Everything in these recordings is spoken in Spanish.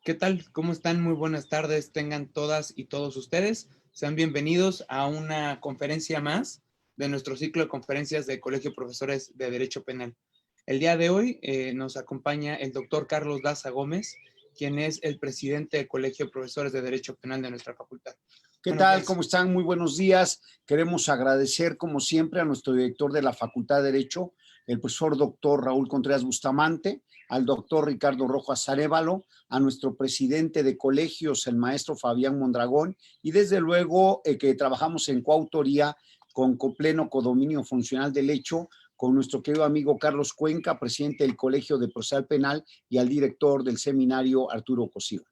¿Qué tal? ¿Cómo están? Muy buenas tardes. Tengan todas y todos ustedes. Sean bienvenidos a una conferencia más de nuestro ciclo de conferencias del Colegio de Profesores de Derecho Penal. El día de hoy nos acompaña el doctor Carlos Daza Gómez, quien es el presidente del Colegio de Profesores de Derecho Penal de nuestra facultad. ¿Qué Buenos tal? días. ¿Cómo están? Muy buenos días. Queremos agradecer, como siempre, a nuestro director de la Facultad de Derecho, el profesor doctor Raúl Contreras Bustamante, al doctor Ricardo Rojas Arévalo, a nuestro presidente de colegios, el maestro Fabián Mondragón, y desde luego que trabajamos en coautoría con pleno codominio funcional del hecho, con nuestro querido amigo Carlos Cuenca, presidente del Colegio de Procesal Penal, y al director del seminario Arturo Cosío.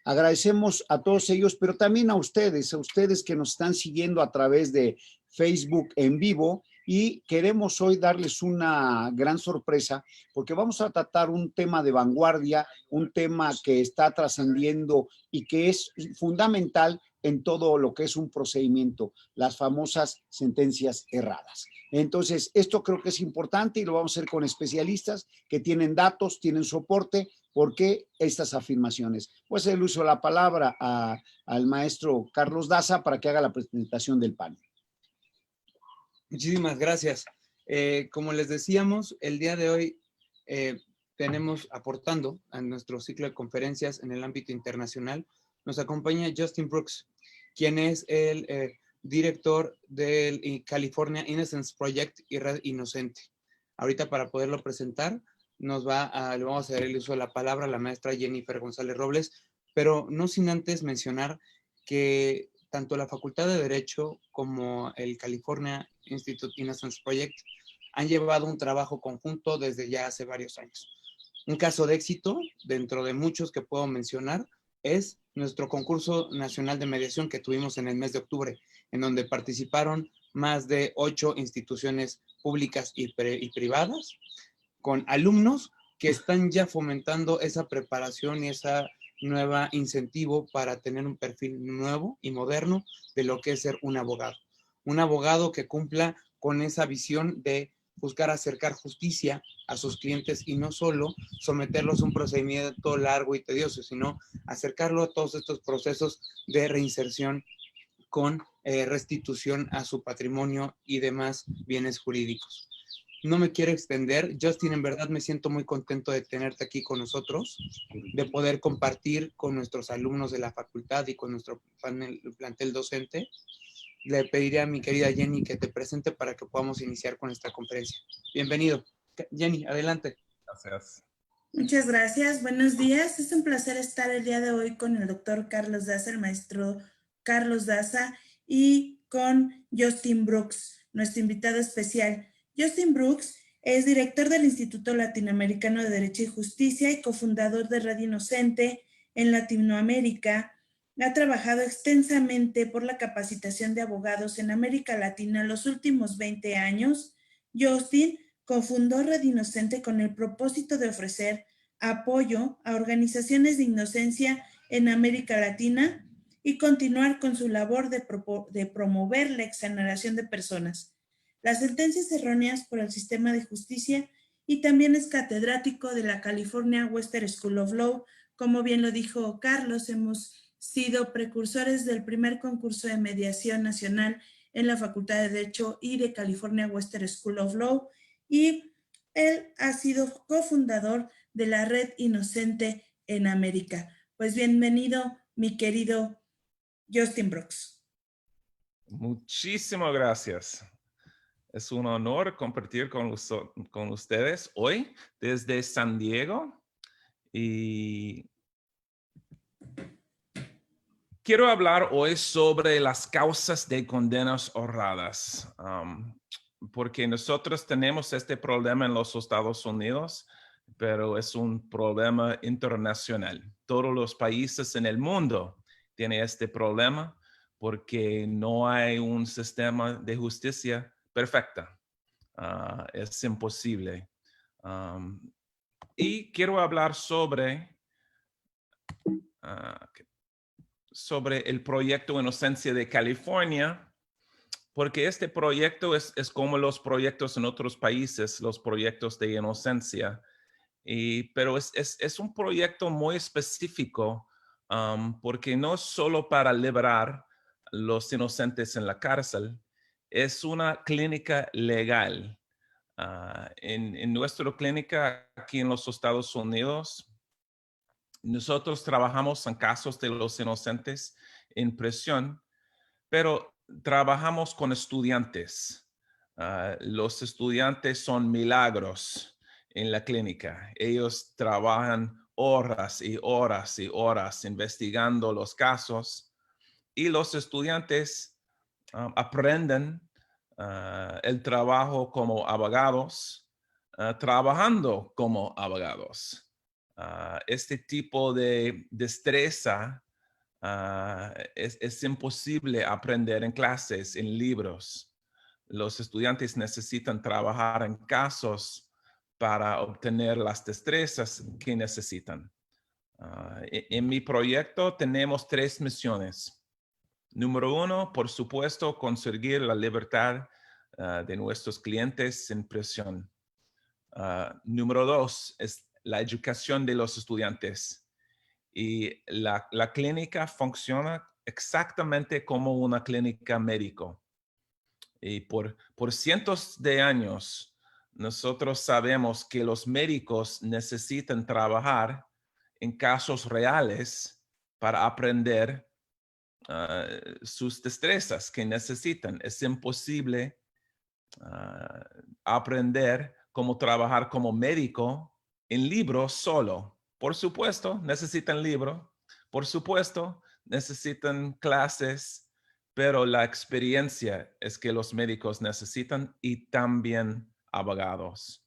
Agradecemos a todos ellos, pero también a ustedes que nos están siguiendo a través de Facebook en vivo, y queremos hoy darles una gran sorpresa porque vamos a tratar un tema de vanguardia, un tema que está trascendiendo y que es fundamental en todo lo que es un procedimiento, las famosas sentencias erradas. Entonces, esto creo que es importante y lo vamos a hacer con especialistas que tienen datos, tienen soporte. ¿Por qué estas afirmaciones? Pues el uso de la palabra al maestro Carlos Daza para que haga la presentación del panel. Muchísimas gracias. Como les decíamos, el día de hoy tenemos aportando a nuestro ciclo de conferencias en el ámbito internacional, nos acompaña Justin Brooks, quien es el director del California Innocence Project y Red Inocente. Ahorita para poderlo presentar, le vamos a dar el uso de la palabra a la maestra Jennifer González Robles, pero no sin antes mencionar que tanto la Facultad de Derecho como el California Institute Innocence Project han llevado un trabajo conjunto desde ya hace varios años. Un caso de éxito, dentro de muchos que puedo mencionar, es nuestro concurso nacional de mediación que tuvimos en el mes de octubre, en donde participaron más de 8 instituciones públicas y privadas, con alumnos que están ya fomentando esa preparación y esa nueva incentivo para tener un perfil nuevo y moderno de lo que es ser un abogado. Un abogado que cumpla con esa visión de buscar acercar justicia a sus clientes y no solo someterlos a un procedimiento largo y tedioso, sino acercarlo a todos estos procesos de reinserción con restitución a su patrimonio y demás bienes jurídicos. No me quiero extender. Justin, en verdad me siento muy contento de tenerte aquí con nosotros, de poder compartir con nuestros alumnos de la facultad y con nuestro plantel docente. Le pediría a mi querida Jenny que te presente para que podamos iniciar con esta conferencia. Bienvenido. Jenny, adelante. Gracias. Muchas gracias. Buenos días. Es un placer estar el día de hoy con el doctor Carlos Daza, el maestro Carlos Daza, y con Justin Brooks, nuestro invitado especial. Justin Brooks es director del Instituto Latinoamericano de Derecho y Justicia y cofundador de Red Inocente en Latinoamérica. Ha trabajado extensamente por la capacitación de abogados en América Latina los últimos 20 años. Justin cofundó Red Inocente con el propósito de ofrecer apoyo a organizaciones de inocencia en América Latina y continuar con su labor de promover la exoneración de personas, las sentencias erróneas por el sistema de justicia, y también es catedrático de la California Western School of Law. Como bien lo dijo Carlos, hemos sido precursores del primer concurso de mediación nacional en la Facultad de Derecho y de California Western School of Law, y él ha sido cofundador de la Red Inocente en América. Pues bienvenido, mi querido Justin Brooks. Muchísimas gracias. Es un honor compartir con ustedes hoy desde San Diego. Y quiero hablar hoy sobre las causas de condenas honradas. Porque nosotros tenemos este problema en los Estados Unidos, pero es un problema internacional. Todos los países en el mundo tienen este problema porque no hay un sistema de justicia perfecta. Es imposible. Y quiero hablar sobre el proyecto Inocencia de California, porque este proyecto es como los proyectos en otros países, los proyectos de inocencia. Pero es un proyecto muy específico porque no es solo para liberar los inocentes en la cárcel, es una clínica legal. En nuestra clínica aquí en los Estados Unidos, nosotros trabajamos en casos de los inocentes en prisión, pero trabajamos con estudiantes. Los estudiantes son milagros en la clínica. Ellos trabajan horas y horas y horas investigando los casos y los estudiantes aprenden el trabajo como abogados, trabajando como abogados. Este tipo de destreza es imposible aprender en clases, en libros. Los estudiantes necesitan trabajar en casos para obtener las destrezas que necesitan. En mi proyecto tenemos 3 misiones. Número 1, por supuesto, conseguir la libertad de nuestros clientes en prisión. Número 2 es la educación de los estudiantes. Y la clínica funciona exactamente como una clínica médico. Y por cientos de años, nosotros sabemos que los médicos necesitan trabajar en casos reales para aprender sus destrezas que necesitan. Es imposible aprender cómo trabajar como médico en libros solo. Por supuesto, necesitan libro. Por supuesto, necesitan clases, pero la experiencia es que los médicos necesitan y también abogados.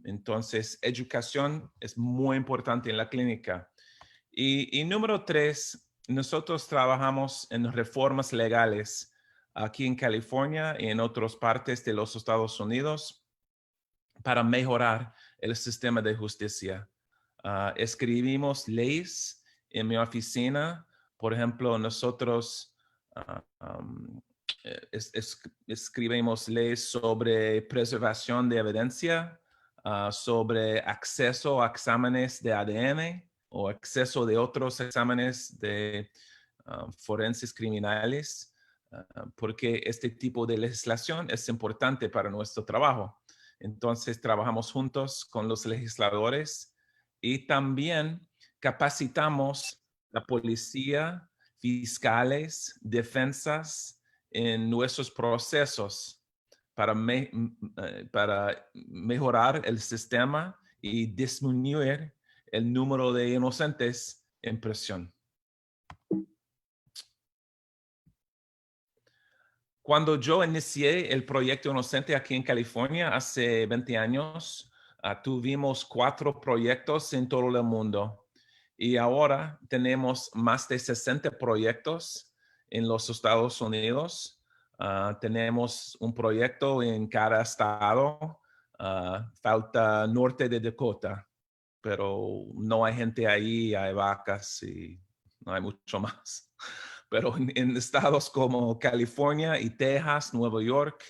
Entonces, educación es muy importante en la clínica. Y número 3, nosotros trabajamos en reformas legales aquí en California y en otras partes de los Estados Unidos para mejorar el sistema de justicia. Escribimos leyes en mi oficina. Por ejemplo, nosotros escribimos leyes sobre preservación de evidencia, sobre acceso a exámenes de ADN o acceso de otros exámenes de forenses criminales, porque este tipo de legislación es importante para nuestro trabajo. Entonces, trabajamos juntos con los legisladores y también capacitamos la policía, fiscales, defensas en nuestros procesos para mejorar el sistema y disminuir el número de inocentes en prisión. Cuando yo inicié el proyecto Inocente aquí en California hace 20 años, tuvimos 4 proyectos en todo el mundo y ahora tenemos más de 60 proyectos en los Estados Unidos. Tenemos un proyecto en cada estado. Falta norte de Dakota, pero no hay gente ahí, hay vacas y no hay mucho más. Pero en estados como California y Texas, Nueva York,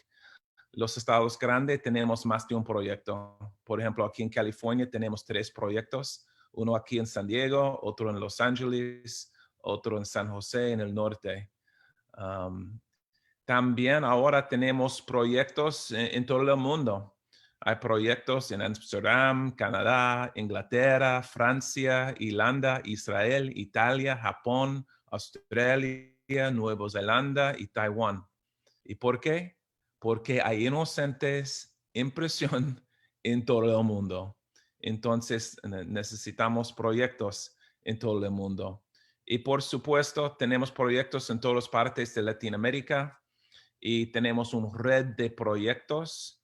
los estados grandes, tenemos más de un proyecto. Por ejemplo, aquí en California tenemos 3 proyectos, uno aquí en San Diego, otro en Los Ángeles, otro en San José, en el norte. También ahora tenemos proyectos en todo el mundo. Hay proyectos en Amsterdam, Canadá, Inglaterra, Francia, Irlanda, Israel, Italia, Japón, Australia, Nueva Zelanda y Taiwán. ¿Y por qué? Porque hay inocentes en prisión en todo el mundo. Entonces necesitamos proyectos en todo el mundo. Y por supuesto, tenemos proyectos en todas partes de Latinoamérica y tenemos una red de proyectos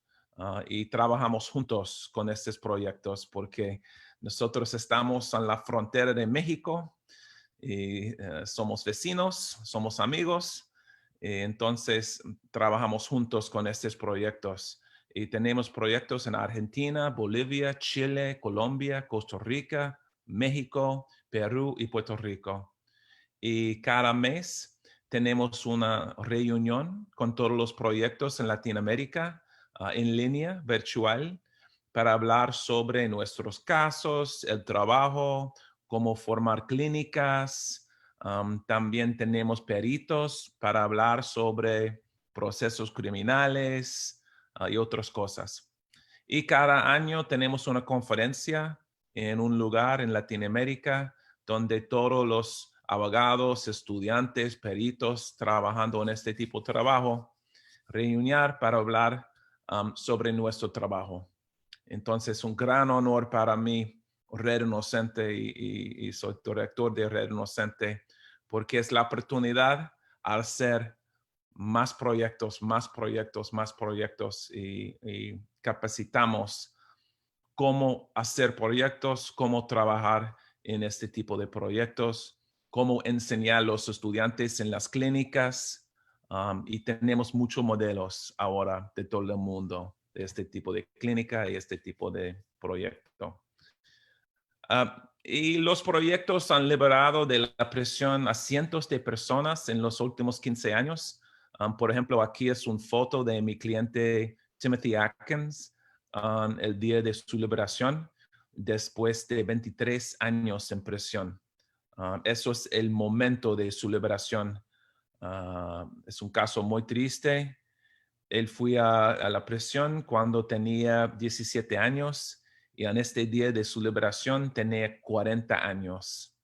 y trabajamos juntos con estos proyectos porque nosotros estamos en la frontera de México y somos vecinos, somos amigos. Entonces, trabajamos juntos con estos proyectos. Y tenemos proyectos en Argentina, Bolivia, Chile, Colombia, Costa Rica, México, Perú y Puerto Rico. Y cada mes tenemos una reunión con todos los proyectos en Latinoamérica en línea, virtual. para hablar sobre nuestros casos, el trabajo, cómo formar clínicas. También tenemos peritos para hablar sobre procesos criminales y otras cosas. Y cada año tenemos una conferencia en un lugar en Latinoamérica donde todos los abogados, estudiantes, peritos trabajando en este tipo de trabajo reunir para hablar sobre nuestro trabajo. Entonces, un gran honor para mí, Red Inocente, y soy director de Red Inocente, porque es la oportunidad al hacer más proyectos y capacitamos cómo hacer proyectos, cómo trabajar en este tipo de proyectos, cómo enseñar a los estudiantes en las clínicas, y tenemos muchos modelos ahora de todo el mundo de este tipo de clínica y este tipo de proyecto. Y los proyectos han liberado de la presión a cientos de personas en los últimos 15 años. Por ejemplo, aquí es una foto de mi cliente Timothy Atkins, el día de su liberación, después de 23 años en prisión. Eso es el momento de su liberación. Es un caso muy triste. Él fue a la prisión cuando tenía 17 años y en este día de su liberación tenía 40 años.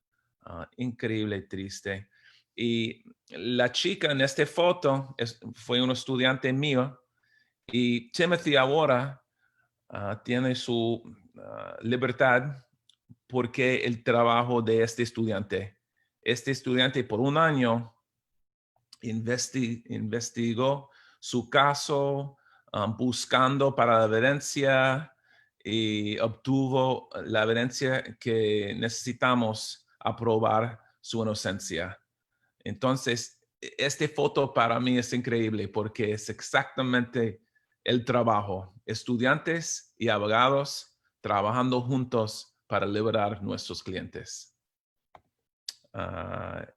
Increíble, triste. Y la chica en esta foto fue un estudiante mío y Timothy ahora tiene su libertad porque el trabajo de este estudiante. Este estudiante por un año investigó su caso, buscando para la evidencia y obtuvo la evidencia que necesitamos aprobar su inocencia. Entonces, esta foto para mí es increíble porque es exactamente el trabajo. Estudiantes y abogados trabajando juntos para liberar nuestros clientes.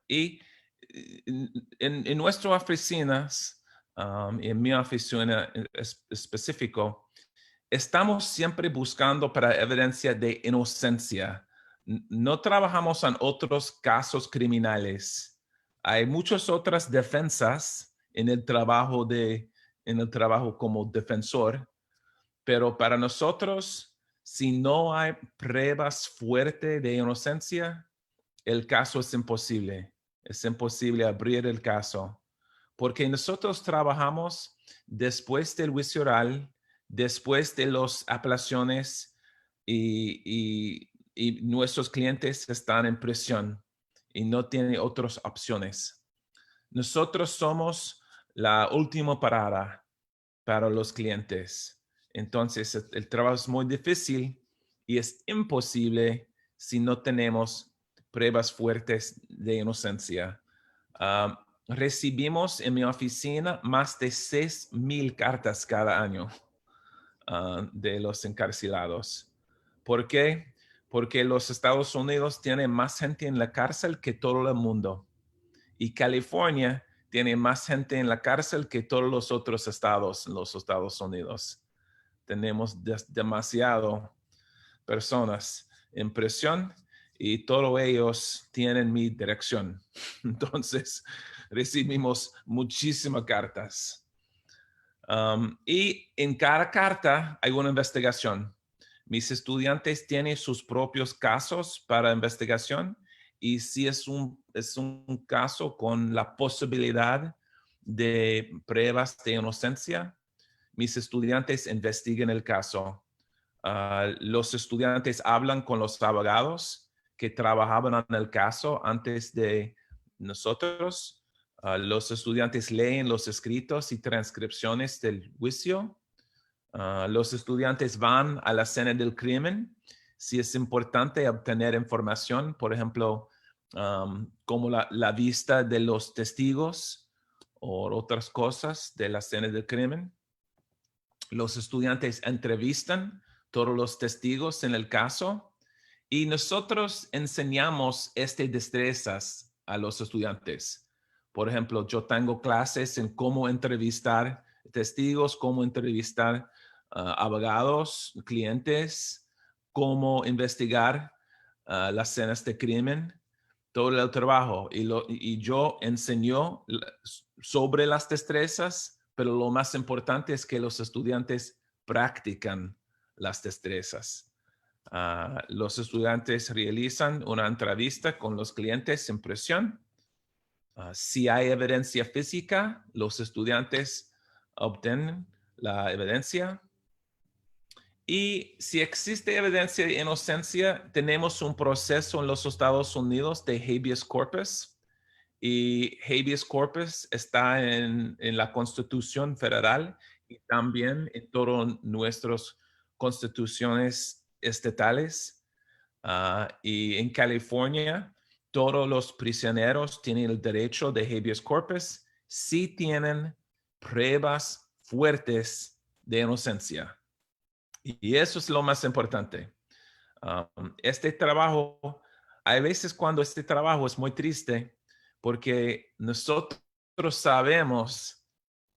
Y en nuestras oficinas, en mi oficina en específico, estamos siempre buscando para evidencia de inocencia. No trabajamos en otros casos criminales. Hay muchas otras defensas en el trabajo como defensor, pero para nosotros, si no hay pruebas fuertes de inocencia, el caso es imposible. Es imposible abrir el caso, porque nosotros trabajamos después del juicio oral, después de las apelaciones y nuestros clientes están en prisión y no tienen otras opciones. Nosotros somos la última parada para los clientes. Entonces, el trabajo es muy difícil y es imposible si no tenemos pruebas fuertes de inocencia. Recibimos en mi oficina más de 6,000 cartas cada año de los encarcelados. ¿Por qué? Porque los Estados Unidos tienen más gente en la cárcel que todo el mundo. Y California tiene más gente en la cárcel que todos los otros estados en los Estados Unidos. Tenemos demasiado personas en prisión y todos ellos tienen mi dirección. Entonces, recibimos muchísimas cartas. Y en cada carta hay una investigación. Mis estudiantes tienen sus propios casos para investigación y si es un caso con la posibilidad de pruebas de inocencia, mis estudiantes investigan el caso. Los estudiantes hablan con los abogados que trabajaban en el caso antes de nosotros. Los estudiantes leen los escritos y transcripciones del juicio. Los estudiantes van a la escena del crimen. Si es importante obtener información, por ejemplo, como la vista de los testigos o otras cosas de la escena del crimen. Los estudiantes entrevistan todos los testigos en el caso y nosotros enseñamos estas destrezas a los estudiantes. Por ejemplo, yo tengo clases en cómo entrevistar testigos, cómo entrevistar abogados, clientes, cómo investigar las escenas de crimen, todo el trabajo. Y yo enseño sobre las destrezas, pero lo más importante es que los estudiantes practican las destrezas. Los estudiantes realizan una entrevista con los clientes sin presión. Si hay evidencia física, los estudiantes obtienen la evidencia. Y si existe evidencia de inocencia, tenemos un proceso en los Estados Unidos de habeas corpus. Y habeas corpus está en la Constitución Federal y también en todas nuestras constituciones estatales. Y en California, todos los prisioneros tienen el derecho de habeas corpus si tienen pruebas fuertes de inocencia. Y eso es lo más importante. Este trabajo, hay veces cuando este trabajo es muy triste porque nosotros sabemos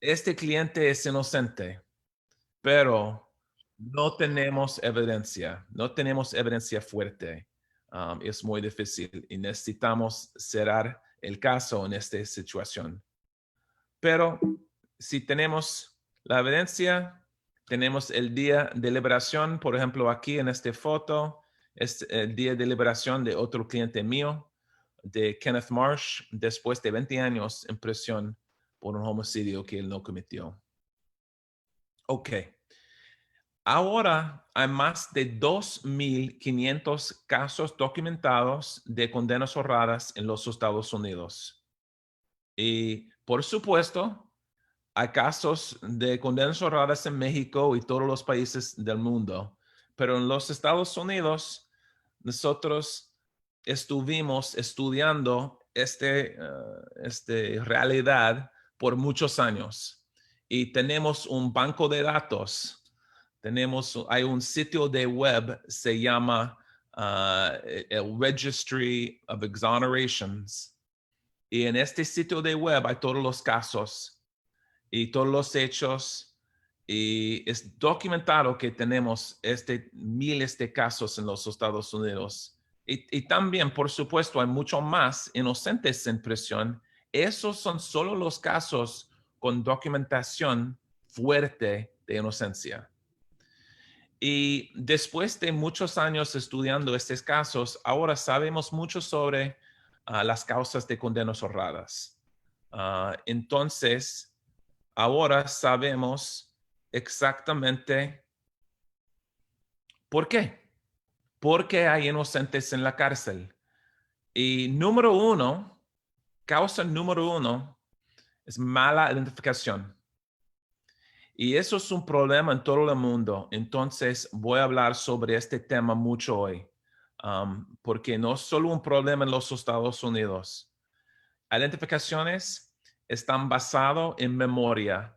este cliente es inocente, pero no tenemos evidencia fuerte. Es muy difícil y necesitamos cerrar el caso en esta situación. Pero si tenemos la evidencia, tenemos el día de liberación, por ejemplo, aquí en esta foto, es el día de liberación de otro cliente mío, de Kenneth Marsh, después de 20 años en prisión por un homicidio que él no cometió. Ok. Ahora hay más de 2,500 casos documentados de condenas honradas en los Estados Unidos. Y por supuesto, hay casos de condenas honradas en México y todos los países del mundo, pero en los Estados Unidos nosotros estuvimos estudiando esta realidad por muchos años y tenemos un banco de datos. Hay un sitio de web, se llama el Registry of Exonerations, y en este sitio de web hay todos los casos y todos los hechos, y es documentado que tenemos miles de casos en los Estados Unidos. Y también, por supuesto, hay mucho más inocentes en prisión. Esos son solo los casos con documentación fuerte de inocencia. Y después de muchos años estudiando estos casos, ahora sabemos mucho sobre las causas de condenas honradas. Entonces, ahora sabemos exactamente por qué. ¿Por qué hay inocentes en la cárcel? Y causa número uno es mala identificación. Y eso es un problema en todo el mundo. Entonces voy a hablar sobre este tema mucho hoy, porque no es solo un problema en los Estados Unidos. Identificaciones están basadas en memoria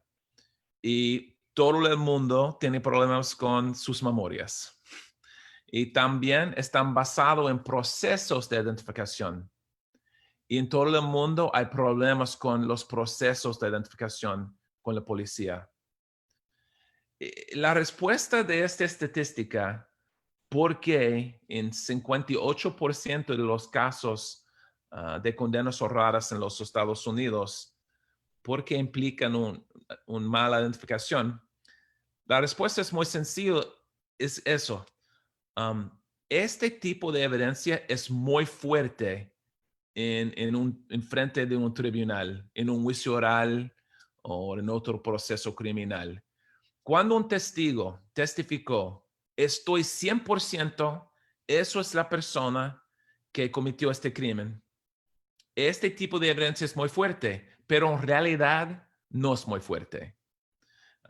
y todo el mundo tiene problemas con sus memorias. Y también están basados en procesos de identificación. Y en todo el mundo hay problemas con los procesos de identificación con la policía. La respuesta de esta estadística, ¿por qué en 58% de los casos de condenas honradas en los Estados Unidos, por qué implican una mala identificación? La respuesta es muy sencilla, es eso. Este tipo de evidencia es muy fuerte en frente de un tribunal, en un juicio oral o en otro proceso criminal. Cuando un testigo testificó, estoy 100%, eso es la persona que cometió este crimen. Este tipo de evidencia es muy fuerte, pero en realidad no es muy fuerte.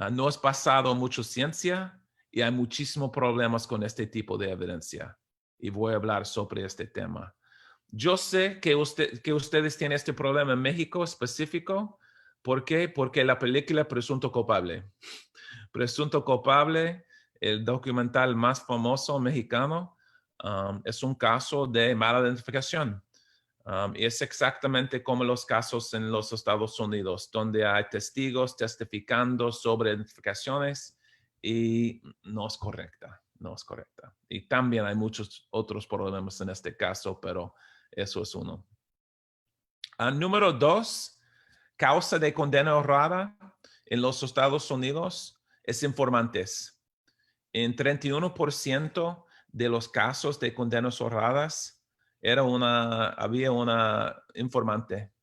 No es basado en mucha ciencia y hay muchísimos problemas con este tipo de evidencia. Y voy a hablar sobre este tema. Yo sé que ustedes tienen este problema en México específico. ¿Por qué? Porque la película Presunto Culpable. Presunto Culpable, el documental más famoso mexicano, es un caso de mala identificación. Y es exactamente como los casos en los Estados Unidos, donde hay testigos testificando sobre identificaciones y no es correcta. Y también hay muchos otros problemas en este caso, pero eso es uno. Número 2, causa de condena honrada en los Estados Unidos es informantes. En 31% de los casos de condenas honradas había una informante.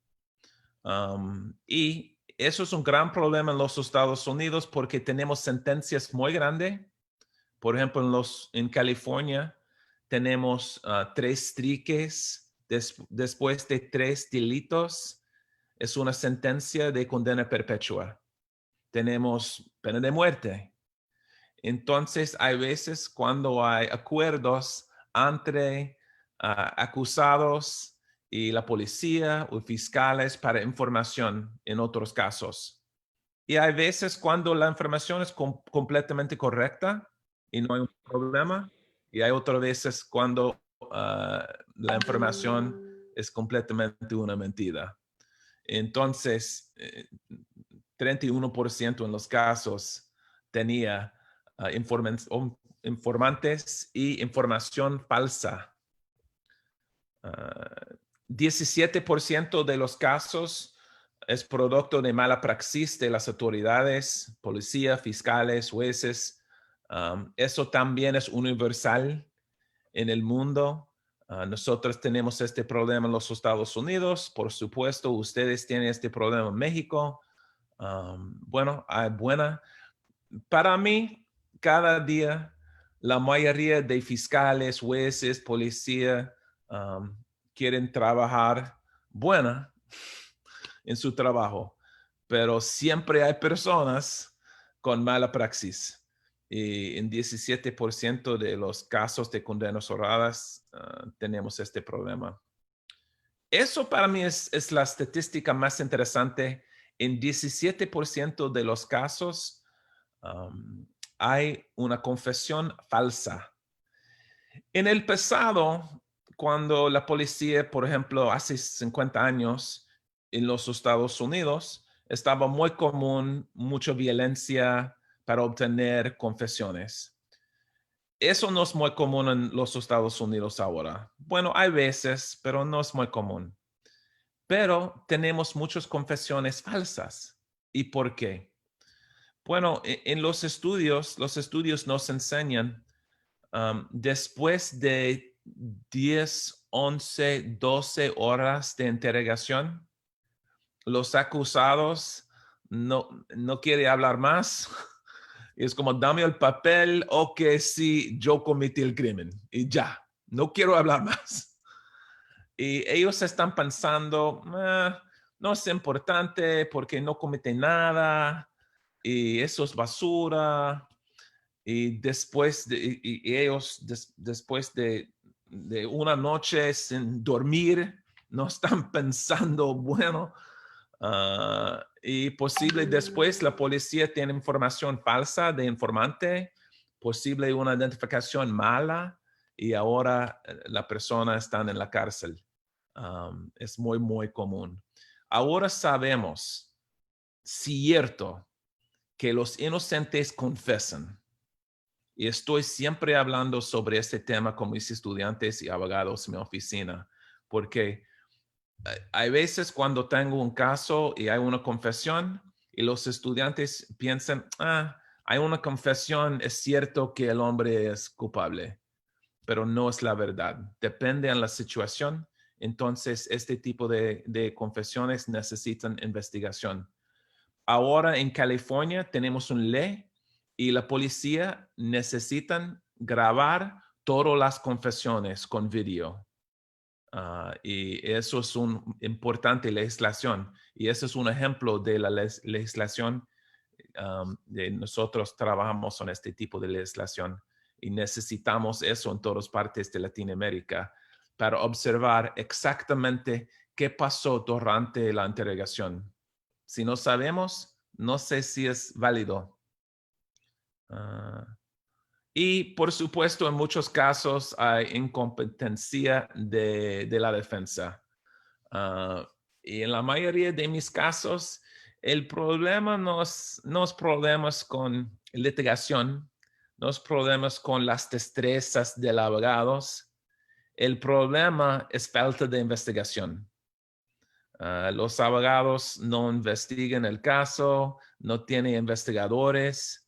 Y eso es un gran problema en los Estados Unidos porque tenemos sentencias muy grandes. Por ejemplo, en California tenemos 3 striques después de 3 delitos. Es una sentencia de condena perpetua. Tenemos pena de muerte. Entonces, hay veces cuando hay acuerdos entre acusados y la policía o fiscales para información en otros casos. Y hay veces cuando la información es completamente correcta y no hay un problema. Y hay otras veces cuando la información es completamente una mentira. Entonces, 31% en los casos tenía informantes y información falsa. 17% de los casos es producto de mala praxis de las autoridades, policía, fiscales, jueces. Eso también es universal en el mundo. Nosotros tenemos este problema en los Estados Unidos. Por supuesto, ustedes tienen este problema en México. Para mí, cada día, la mayoría de fiscales, jueces, policía, quieren trabajar en su trabajo, pero siempre hay personas con mala praxis. Y en 17% de los casos de condenas honradas tenemos este problema. Eso para mí es la estadística más interesante. En 17% de los casos hay una confesión falsa. En el pasado, cuando la policía, por ejemplo, hace 50 años en los Estados Unidos, estaba muy común mucha violencia para obtener confesiones. Eso no es muy común en los Estados Unidos ahora. Bueno, hay veces, pero no es muy común. Pero tenemos muchas confesiones falsas. ¿Y por qué? Bueno, en los estudios nos enseñan después de 10, 11, 12 horas de interrogación, los acusados no quieren hablar más. Es como, dame el papel o que sí, yo cometí el crimen y ya, no quiero hablar más. Y ellos están pensando, no es importante porque no comete nada y eso es basura. Y después después de una noche sin dormir, no están pensando, bueno, y posible después la policía tiene información falsa de informante, posible una identificación mala y ahora la persona está en la cárcel. Es muy, muy común. Ahora sabemos, cierto, que los inocentes confesan. Y estoy siempre hablando sobre este tema con mis estudiantes y abogados en mi oficina, porque hay veces cuando tengo un caso y hay una confesión y los estudiantes piensan, hay una confesión, es cierto que el hombre es culpable, pero no es la verdad. Depende de la situación. Entonces, este tipo de confesiones necesitan investigación. Ahora en California tenemos una ley y la policía necesitan grabar todas las confesiones con video. Y eso es una importante legislación. Y eso es un ejemplo de la legislación. Nosotros trabajamos en este tipo de legislación y necesitamos eso en todas partes de Latinoamérica para observar exactamente qué pasó durante la interrogación. Si no sabemos, no sé si es válido. Y por supuesto, en muchos casos hay incompetencia de la defensa. Y en la mayoría de mis casos, El problema no es problemas con litigación, no es problemas con las destrezas de los abogados. El problema es falta de investigación. Los abogados no investigan el caso, no tienen investigadores.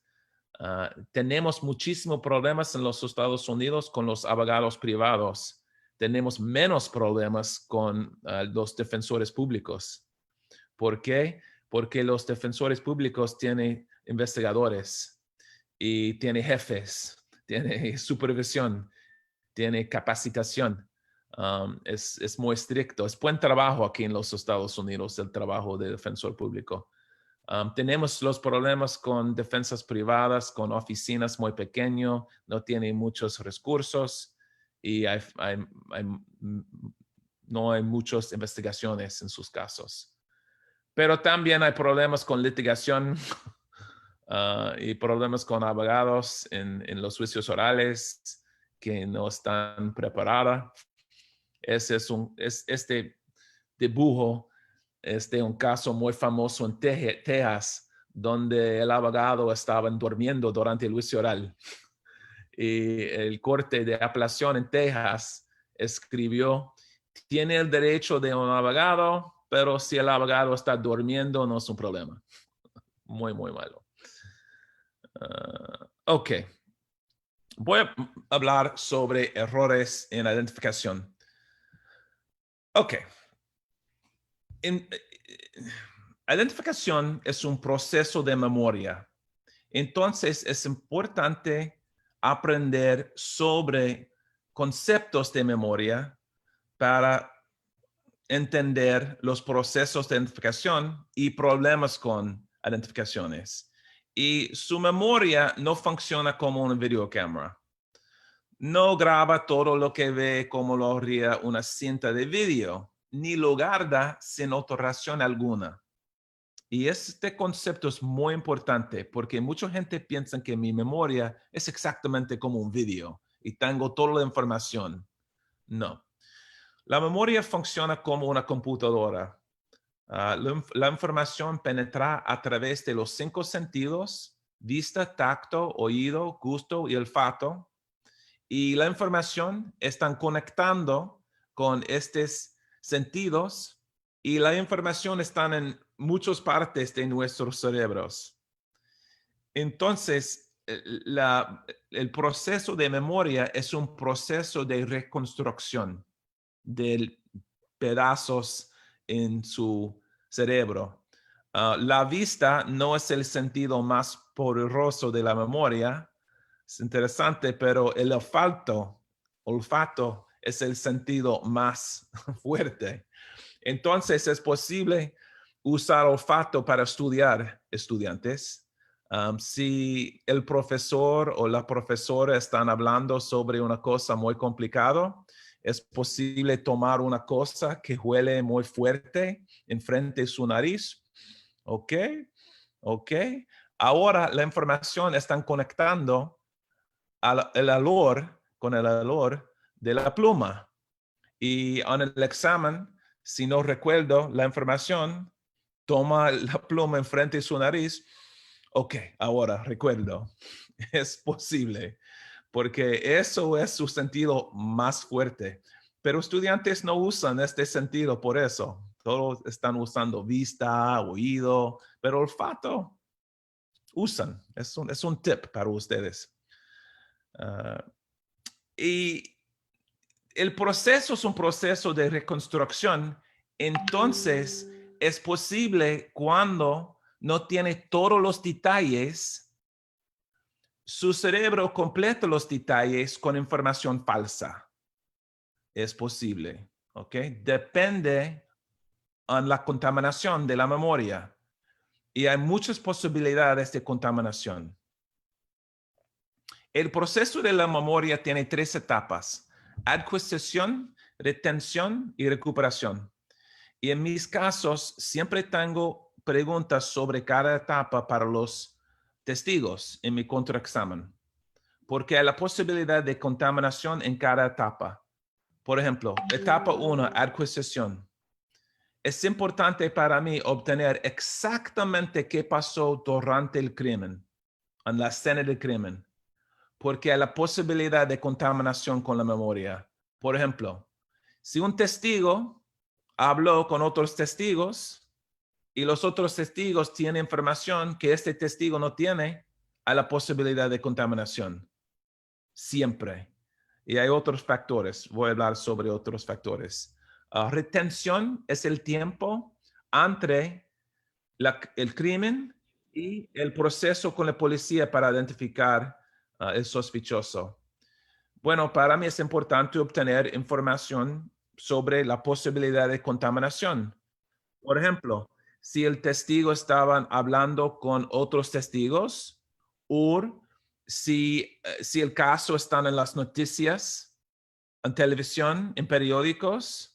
Tenemos muchísimos problemas en los Estados Unidos con los abogados privados. Tenemos menos problemas con los defensores públicos. ¿Por qué? Porque los defensores públicos tienen investigadores y tienen jefes, tienen supervisión, tienen capacitación. Es muy estricto. Es buen trabajo aquí en los Estados Unidos, el trabajo de defensor público. Tenemos los problemas con defensas privadas, con oficinas muy pequeñas, no tienen muchos recursos y no hay muchas investigaciones en sus casos. Pero también hay problemas con litigación y problemas con abogados en los juicios orales que no están preparados. Este dibujo es de un caso muy famoso en Texas, donde el abogado estaba durmiendo durante el juicio oral. Y el Corte de Apelación en Texas escribió, tiene el derecho de un abogado, pero si el abogado está durmiendo, no es un problema. Muy, muy malo. Ok. Voy a hablar sobre errores en identificación. Ok. Identificación es un proceso de memoria. Entonces, es importante aprender sobre conceptos de memoria para entender los procesos de identificación y problemas con identificaciones. Y su memoria no funciona como una videocámara. No graba todo lo que ve como lo haría una cinta de video, ni lo guarda sin alteración alguna. Y este concepto es muy importante porque mucha gente piensa que mi memoria es exactamente como un video y tengo toda la información. No. La memoria funciona como una computadora. La información penetra a través de los 5 sentidos: vista, tacto, oído, gusto y olfato. Y la información están conectando con estos sentidos y la información está en muchas partes de nuestros cerebros. Entonces, el proceso de memoria es un proceso de reconstrucción de pedazos en su cerebro. La vista no es el sentido más poderoso de la memoria. Es interesante, pero el olfato es el sentido más fuerte. Entonces, es posible usar olfato para estudiar estudiantes. Si el profesor o la profesora están hablando sobre una cosa muy complicada, es posible tomar una cosa que huele muy fuerte enfrente de su nariz. ¿Ok? Ahora la información están conectando el olor con el olor de la pluma. Y en el examen, si no recuerdo la información, toma la pluma enfrente de su nariz. Ok, ahora recuerdo. Es posible, porque eso es su sentido más fuerte. Pero estudiantes no usan este sentido por eso. Todos están usando vista, oído, pero olfato usan. Es un tip para ustedes. Y el proceso es un proceso de reconstrucción. Entonces, es posible cuando no tiene todos los detalles, su cerebro completa los detalles con información falsa. Es posible, ¿ok? Depende de la contaminación de la memoria. Y hay muchas posibilidades de contaminación. El proceso de la memoria tiene 3 etapas: adquisición, retención y recuperación. Y en mis casos, siempre tengo preguntas sobre cada etapa para los testigos en mi contraexamen, porque hay la posibilidad de contaminación en cada etapa. Por ejemplo, etapa 1, adquisición. es importante para mí obtener exactamente qué pasó durante el crimen, en la escena del crimen, porque hay la posibilidad de contaminación con la memoria. Por ejemplo, si un testigo habló con otros testigos y los otros testigos tienen información que este testigo no tiene, hay la posibilidad de contaminación. Siempre. Y hay otros factores. Voy a hablar sobre otros factores. Retención es el tiempo entre el crimen y el proceso con la policía para identificar el sospechoso. Bueno, para mí es importante obtener información sobre la posibilidad de contaminación. Por ejemplo, si el testigo estaba hablando con otros testigos o si el caso está en las noticias, en televisión, en periódicos,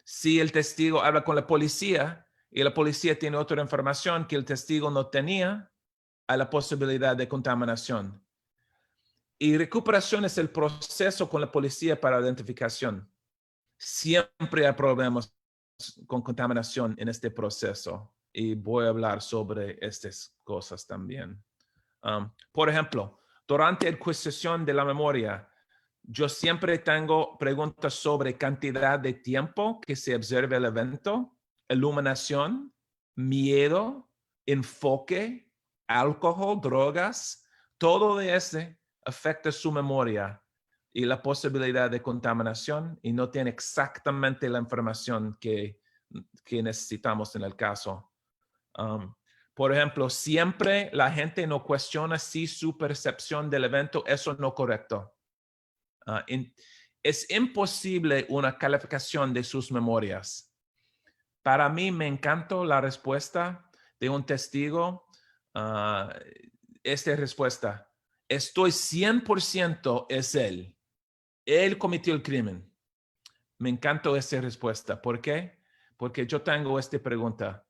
si el testigo habla con la policía y la policía tiene otra información que el testigo no tenía, hay la posibilidad de contaminación. Y recuperación es el proceso con la policía para identificación. Siempre hay problemas con contaminación en este proceso y voy a hablar sobre estas cosas también. Por ejemplo, durante la adquisición de la memoria, yo siempre tengo preguntas sobre cantidad de tiempo que se observa el evento, iluminación, miedo, enfoque, alcohol, drogas, todo de ese afecta su memoria y la posibilidad de contaminación y no tiene exactamente la información que necesitamos en el caso. Por ejemplo, siempre la gente no cuestiona si su percepción del evento es no correcto. Es imposible una calificación de sus memorias. Para mí me encantó la respuesta de un testigo. Esta respuesta, estoy 100% es él. Él cometió el crimen. Me encantó esa respuesta. ¿Por qué? Porque yo tengo esta pregunta.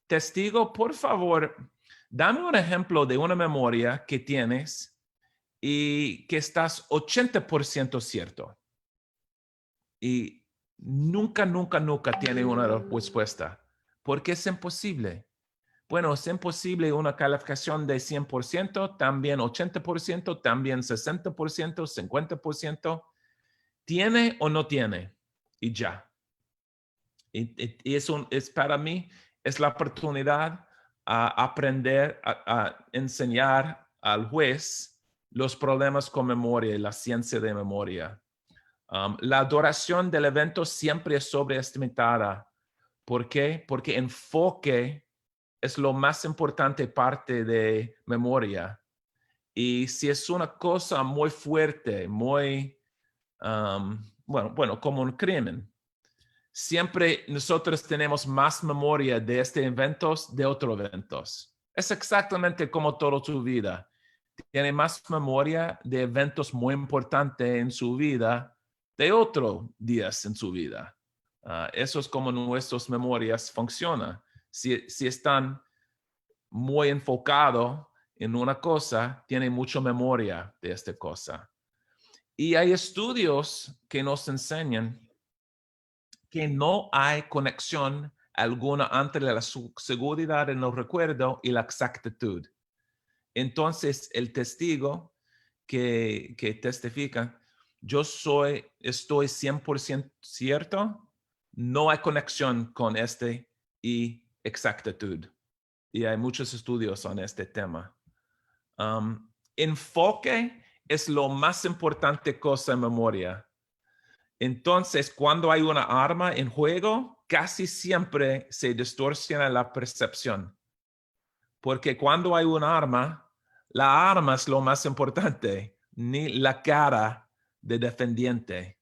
Testigo, por favor, dame un ejemplo de una memoria que tienes y que estás 80% cierto. Y nunca tiene una respuesta. ¿Por qué es imposible? Bueno, es imposible una calificación de 100%, también 80%, también 60%, 50%. ¿Tiene o no tiene? Y ya. Y es para mí, es la oportunidad a aprender, a enseñar al juez los problemas con memoria y la ciencia de memoria. La duración del evento siempre es sobreestimada. ¿Por qué? Porque enfoque es lo más importante parte de memoria. Y si es una cosa muy fuerte, muy, bueno, como un crimen, siempre nosotros tenemos más memoria de estos eventos de otros eventos. Es exactamente como toda tu vida. Tiene más memoria de eventos muy importantes en su vida de otros días en su vida. Eso es como nuestras memorias funcionan. Si están muy enfocados en una cosa, tienen mucha memoria de esta cosa. Y hay estudios que nos enseñan que no hay conexión alguna entre la seguridad en el recuerdo y la exactitud. Entonces, el testigo que testifica, estoy 100% cierto, no hay conexión con y exactitud. Y hay muchos estudios en este tema. Enfoque es lo más importante cosa en memoria. Entonces, cuando hay una arma en juego, casi siempre se distorsiona la percepción. Porque cuando hay una arma, la arma es lo más importante, ni la cara del defendiente.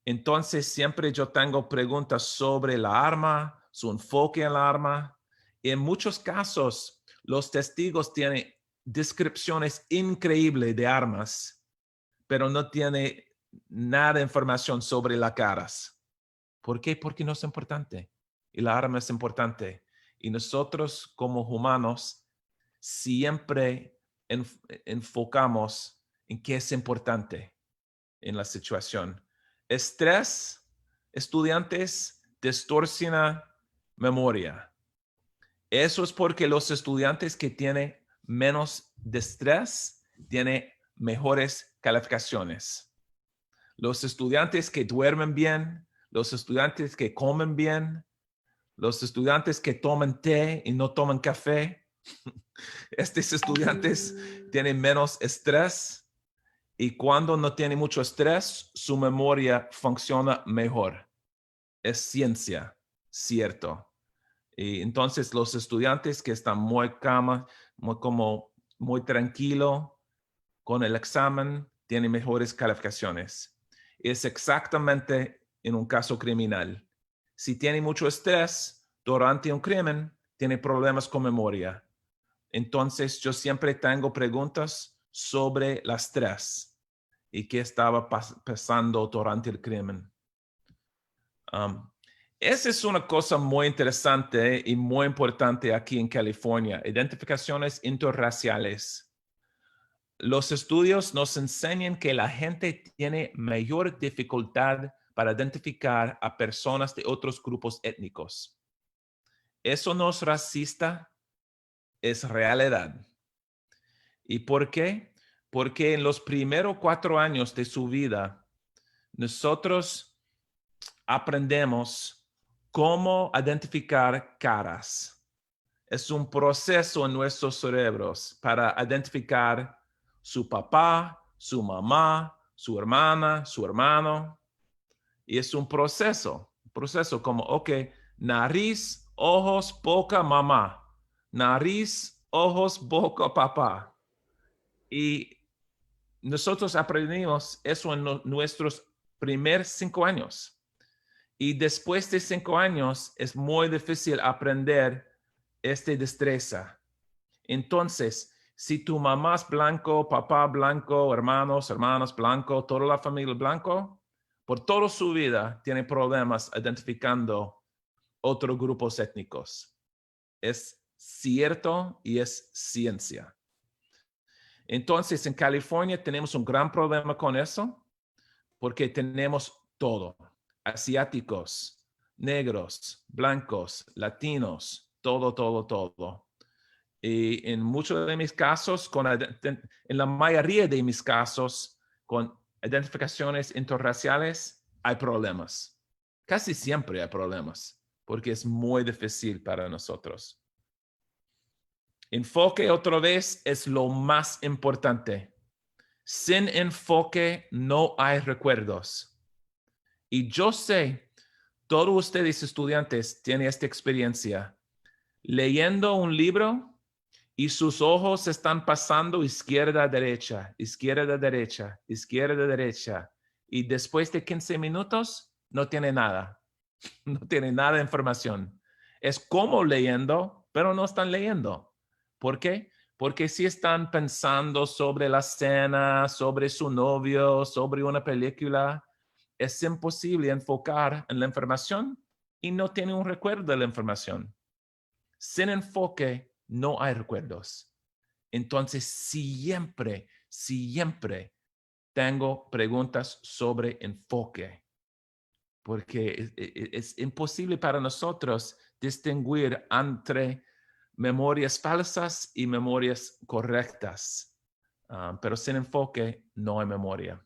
Entonces, siempre yo tengo preguntas sobre la arma, su enfoque en la arma. Y en muchos casos, los testigos tienen descripciones increíbles de armas, pero no tienen nada de información sobre las caras. ¿Por qué? Porque no es importante. Y la arma es importante. Y nosotros como humanos siempre enfocamos en qué es importante en la situación. Estrés, estudiantes, distorsiona memoria. Eso es porque los estudiantes que tienen menos de estrés tienen mejores calificaciones. Los estudiantes que duermen bien, los estudiantes que comen bien, los estudiantes que toman té y no toman café, estos estudiantes tienen menos estrés y cuando no tienen mucho estrés, su memoria funciona mejor. Es ciencia, cierto. Y entonces los estudiantes que están muy tranquilo con el examen tienen mejores calificaciones. Es exactamente en un caso criminal. Si tiene mucho estrés durante un crimen, tiene problemas con memoria. Entonces yo siempre tengo preguntas sobre el estrés y qué estaba pasando durante el crimen. Esa es una cosa muy interesante y muy importante aquí en California, identificaciones interraciales. Los estudios nos enseñan que la gente tiene mayor dificultad para identificar a personas de otros grupos étnicos. Eso no es racista, es realidad. ¿Y por qué? Porque en los primeros 4 años de su vida, nosotros aprendemos cómo identificar caras. Es un proceso en nuestros cerebros para identificar su papá, su mamá, su hermana, su hermano. Y es un proceso como, ok, nariz, ojos, boca, mamá. Nariz, ojos, boca, papá. Y nosotros aprendimos eso en nuestros primeros 5 años. Y después de 5 años es muy difícil aprender esta destreza. Entonces, si tu mamá es blanco, papá blanco, hermanos, hermanas blanco, toda la familia blanco, por toda su vida tiene problemas identificando otros grupos étnicos. Es cierto y es ciencia. Entonces, en California tenemos un gran problema con eso porque tenemos todo. Asiáticos, negros, blancos, latinos, todo. Y en muchos de mis casos, en la mayoría de mis casos, con identificaciones interraciales, hay problemas. Casi siempre hay problemas, porque es muy difícil para nosotros. Enfoque otra vez es lo más importante. Sin enfoque no hay recuerdos. Y yo sé, todos ustedes estudiantes tienen esta experiencia. Leyendo un libro y sus ojos están pasando izquierda a derecha, izquierda a derecha, izquierda a derecha. Y después de 15 minutos no tiene nada. No tiene nada de información. Es como leyendo, pero no están leyendo. ¿Por qué? Porque si están pensando sobre la cena, sobre su novio, sobre una película, es imposible enfocar en la información y no tiene un recuerdo de la información. Sin enfoque no hay recuerdos. Entonces, siempre tengo preguntas sobre enfoque, porque es imposible para nosotros distinguir entre memorias falsas y memorias correctas. Pero sin enfoque no hay memoria.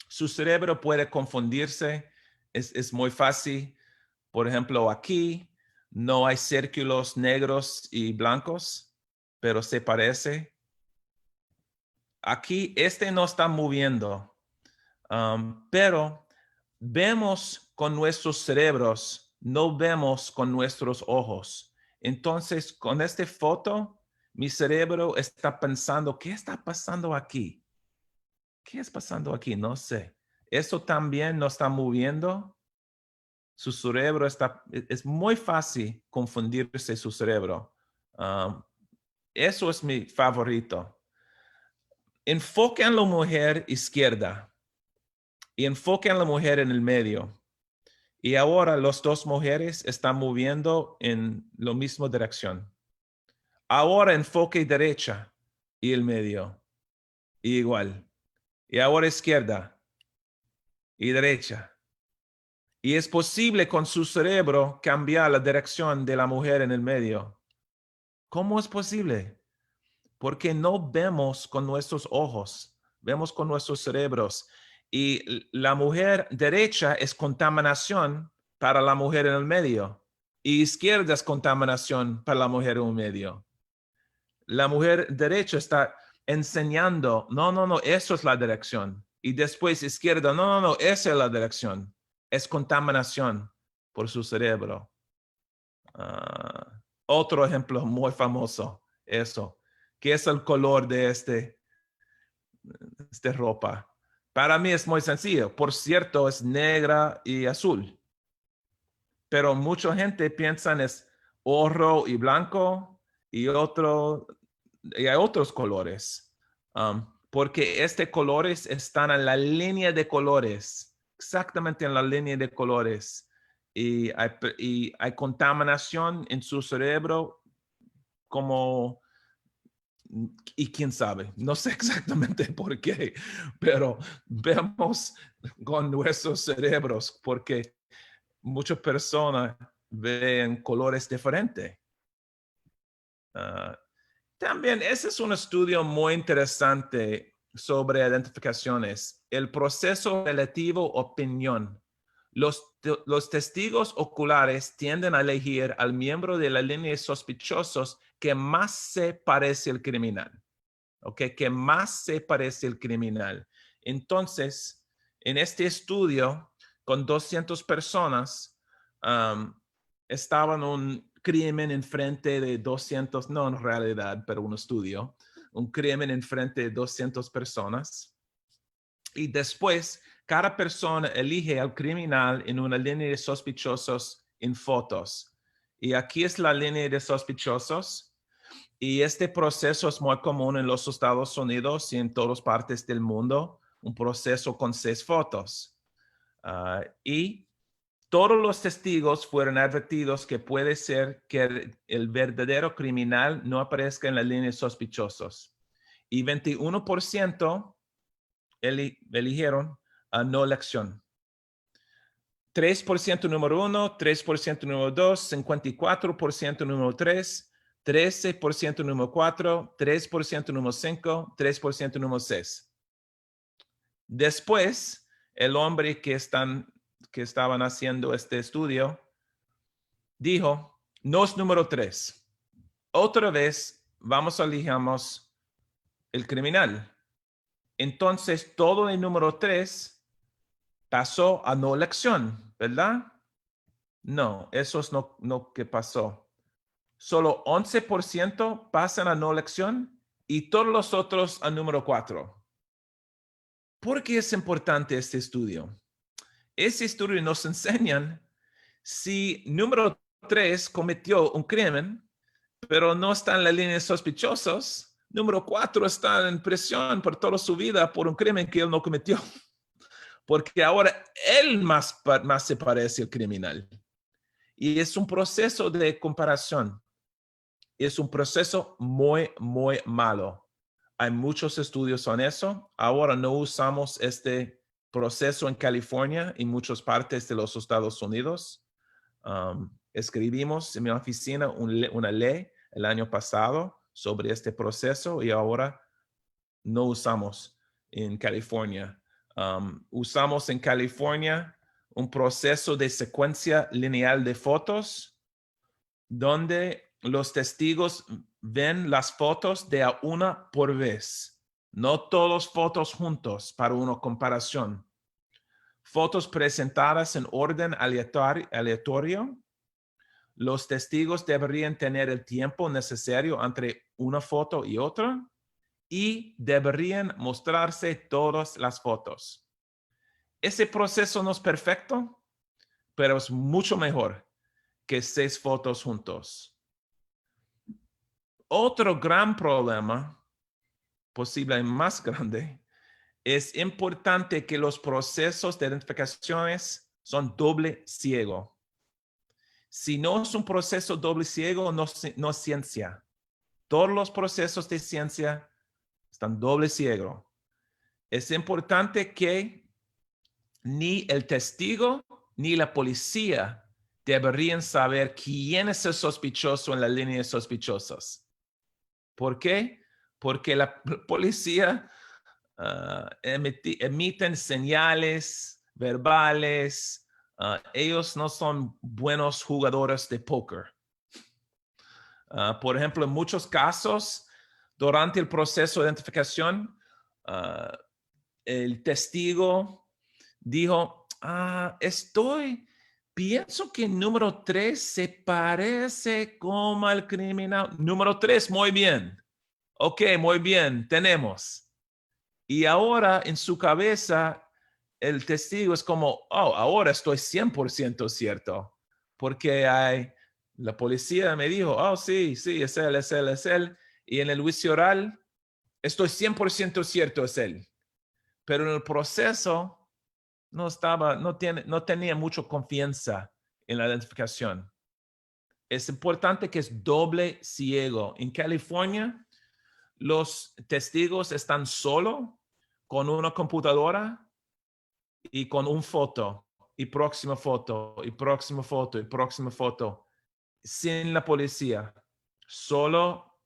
Su cerebro puede confundirse, es muy fácil. Por ejemplo, aquí no hay círculos negros y blancos, pero se parece. Aquí este no está moviendo, pero vemos con nuestros cerebros, no vemos con nuestros ojos. Entonces, con esta foto, mi cerebro está pensando, ¿qué está pasando aquí? ¿Qué está pasando aquí? No sé. Eso también no está moviendo. Su cerebro es muy fácil confundirse su cerebro. Eso es mi favorito. Enfoque en la mujer izquierda y enfoque en la mujer en el medio. Y ahora las dos mujeres están moviendo en la misma dirección. Ahora enfoque derecha y el medio. Y igual. Y ahora izquierda y derecha. Y es posible con su cerebro cambiar la dirección de la mujer en el medio. ¿Cómo es posible? Porque no vemos con nuestros ojos, vemos con nuestros cerebros. Y la mujer derecha es contaminación para la mujer en el medio. Y izquierda es contaminación para la mujer en el medio. La mujer derecha está enseñando, no, eso es la dirección. Y después izquierda, no, esa es la dirección. Es contaminación por su cerebro. Otro ejemplo muy famoso, eso. ¿Qué es el color de esta ropa? Para mí es muy sencillo. Por cierto, es negra y azul. Pero mucha gente piensa en es oro y blanco y hay otros colores. Porque estos colores están en la línea de colores, exactamente en la línea de colores. Y hay contaminación en su cerebro como, y quién sabe, no sé exactamente por qué, pero vemos con nuestros cerebros porque muchas personas ven colores diferentes. También ese es un estudio muy interesante sobre identificaciones. El proceso relativo opinión. Los testigos oculares tienden a elegir al miembro de la línea de sospechosos que más se parece al criminal. ¿Ok? Que más se parece al criminal. Entonces, en este estudio, con 200 personas, estaban un crimen enfrente de 200, no en realidad, pero un estudio, un crimen enfrente de 200 personas. Y después, cada persona elige al criminal en una línea de sospechosos en fotos. Y aquí es la línea de sospechosos. Y este proceso es muy común en los Estados Unidos y en todas partes del mundo, un proceso con 6 fotos. Y todos los testigos fueron advertidos que puede ser que el verdadero criminal no aparezca en la línea de sospechosos. Y 21% eligieron a no elección. 3% número 1, 3% número 2, 54% número 3, 13% número 4, 3% número 5, 3% número 6. Después, el hombre que estaban haciendo este estudio dijo, no es número 3. Otra vez vamos a elegir el criminal. Entonces, todo el número 3 pasó a no elección, ¿verdad? No, eso es no que pasó. Solo 11% pasan a no elección y todos los otros a número 4. ¿Por qué es importante este estudio? Este estudio nos enseña si número 3 cometió un crimen, pero no está en la línea de sospechosos, número 4 está en prisión por toda su vida por un crimen que él no cometió. Porque ahora él más se parece al criminal. Y es un proceso de comparación. Es un proceso muy, muy malo. Hay muchos estudios en eso. Ahora no usamos este proceso en California y muchas partes de los Estados Unidos. Escribimos en mi oficina una ley el año pasado sobre este proceso y ahora no usamos en California. Usamos en California un proceso de secuencia lineal de fotos donde los testigos ven las fotos de a una por vez, no todas fotos juntos para una comparación. Fotos presentadas en orden aleatorio. Los testigos deberían tener el tiempo necesario entre una foto y otra y deberían mostrarse todas las fotos. Ese proceso no es perfecto, pero es mucho mejor que 6 fotos juntos. Otro gran problema, posible más grande, es importante que los procesos de identificaciones son doble ciego. Si no es un proceso doble ciego, no es ciencia. Todos los procesos de ciencia están doble ciego. Es importante que ni el testigo ni la policía deberían saber quién es el sospechoso en la línea de sospechosos. ¿Por qué? Porque la policía emiten señales verbales. Ellos no son buenos jugadores de póker. Por ejemplo, en muchos casos, durante el proceso de identificación, el testigo dijo, pienso que el número 3 se parece como al criminal. Número 3, muy bien. Ok, muy bien, tenemos. Y ahora en su cabeza, el testigo es como, ahora estoy 100% cierto. Porque la policía me dijo, sí, es él. Y en el juicio oral, estoy 100% cierto, es él. Pero en el proceso, no tenía mucha confianza en la identificación. Es importante que es doble ciego. En California, los testigos están solo con una computadora y con una foto, y próxima foto, y próxima foto, y próxima foto, sin la policía. Solo,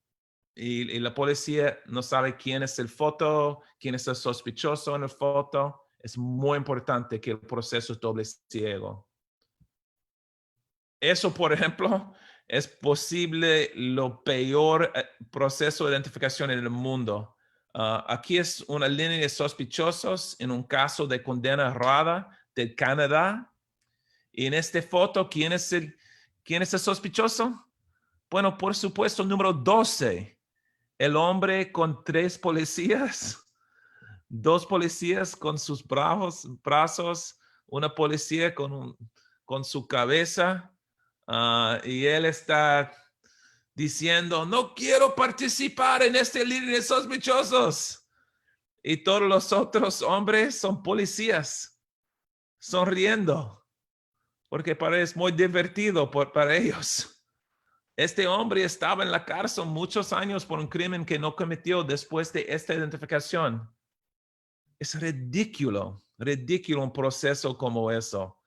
y la policía no sabe quién es el foto, quién es el sospechoso en la foto. Es muy importante que el proceso es doble ciego. Eso, por ejemplo, es posible lo peor proceso de identificación en el mundo. Aquí es una línea de sospechosos en un caso de condena errada de Canadá. Y en esta foto, ¿quién es el sospechoso? Bueno, por supuesto, el número 12. El hombre con 3 policías. 2 policías con sus brazos, una policía con su cabeza, y él está diciendo, no quiero participar en este línea de sospechosos. Y todos los otros hombres son policías, sonriendo, porque parece muy divertido para ellos. Este hombre estaba en la cárcel muchos años por un crimen que no cometió después de esta identificación. Es ridículo un proceso como eso.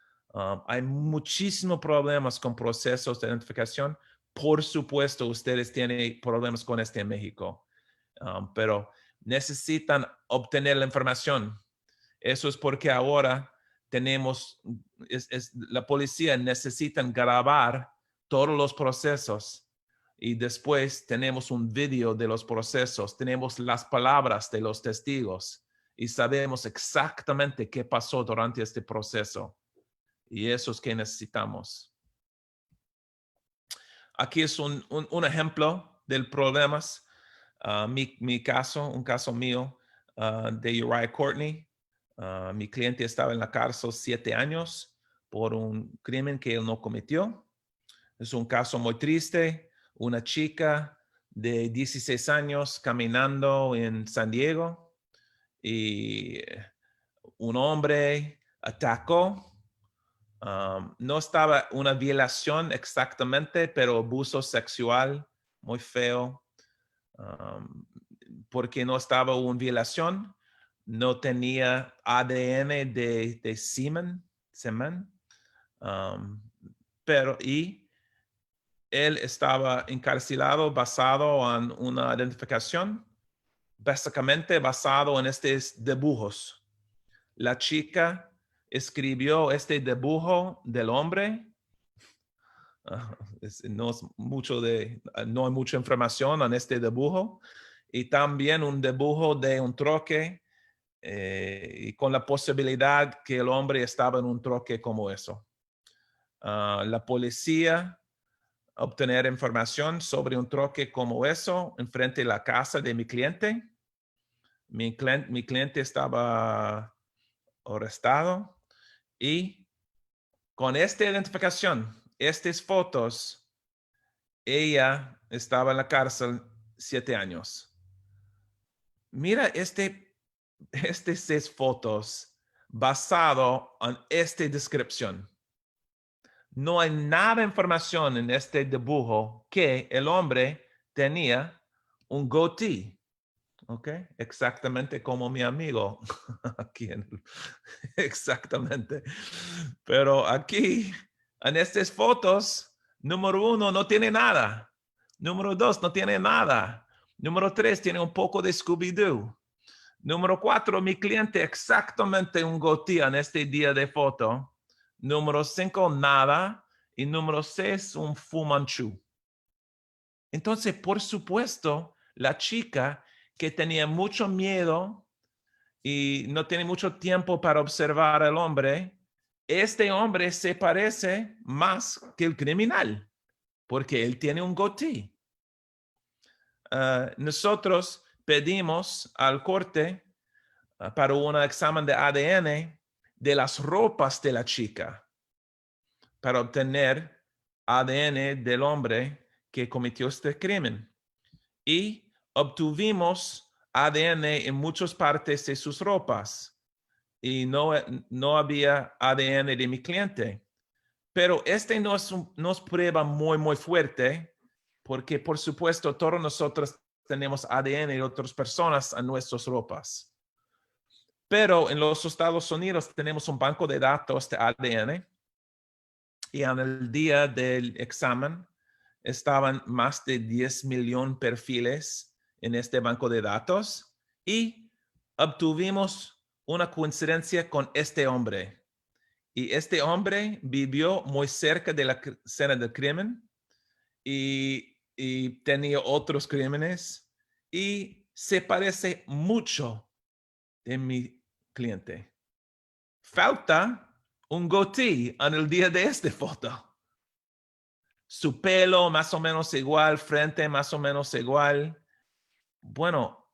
Hay muchísimos problemas con procesos de identificación. Por supuesto, ustedes tienen problemas con este en México, pero necesitan obtener la información. Eso es porque ahora la policía necesita grabar todos los procesos y después tenemos un video de los procesos, tenemos las palabras de los testigos y sabemos exactamente qué pasó durante este proceso. Y eso es que necesitamos. Aquí es un ejemplo del problemas. Mi caso, un caso mío de Uriah Courtney. Mi cliente estaba en la cárcel 7 años por un crimen que él no cometió. Es un caso muy triste. Una chica de 16 años caminando en San Diego y un hombre atacó. No estaba una violación exactamente, pero abuso sexual muy feo. Porque no estaba una violación, no tenía ADN de semen. Pero él estaba encarcelado basado en una identificación, básicamente basado en estos dibujos. La chica escribió este dibujo del hombre. No hay mucha información en este dibujo. Y también un dibujo de un troque y con la posibilidad que el hombre estaba en un troque como eso. La policía obtener información sobre un troque como eso enfrente de la casa de mi cliente. Mi cliente estaba arrestado y con esta identificación, estas fotos, ella estaba en la cárcel 7 años. Mira estas 6 fotos basado en esta descripción. No hay nada de información en este dibujo que el hombre tenía un goatee, ¿Ok? Exactamente como mi amigo. Aquí exactamente. Pero aquí, en estas fotos, número 1 no tiene nada. Número 2 no tiene nada. Número 3 tiene un poco de Scooby-Doo. Número 4, mi cliente exactamente un gotía en este día de foto. Número 5, nada. Y número 6, un Fu Manchu. Entonces, por supuesto, la chica que tenía mucho miedo y no tiene mucho tiempo para observar al hombre, este hombre se parece más que el criminal, porque él tiene un gotí. Nosotros pedimos al corte para un examen de ADN de las ropas de la chica para obtener ADN del hombre que cometió este crimen. Y obtuvimos ADN en muchas partes de sus ropas y no había ADN de mi cliente. Pero este no es prueba muy fuerte porque, por supuesto, todos nosotros tenemos ADN de otras personas en nuestras ropas. Pero en los Estados Unidos tenemos un banco de datos de ADN y en el día del examen estaban más de 10 millones perfiles en este banco de datos y obtuvimos una coincidencia con este hombre. Y este hombre vivió muy cerca de la escena del crimen y tenía otros crímenes y se parece mucho de mi cliente. Falta un gotí en el día de esta foto. Su pelo más o menos igual, frente más o menos igual. Bueno,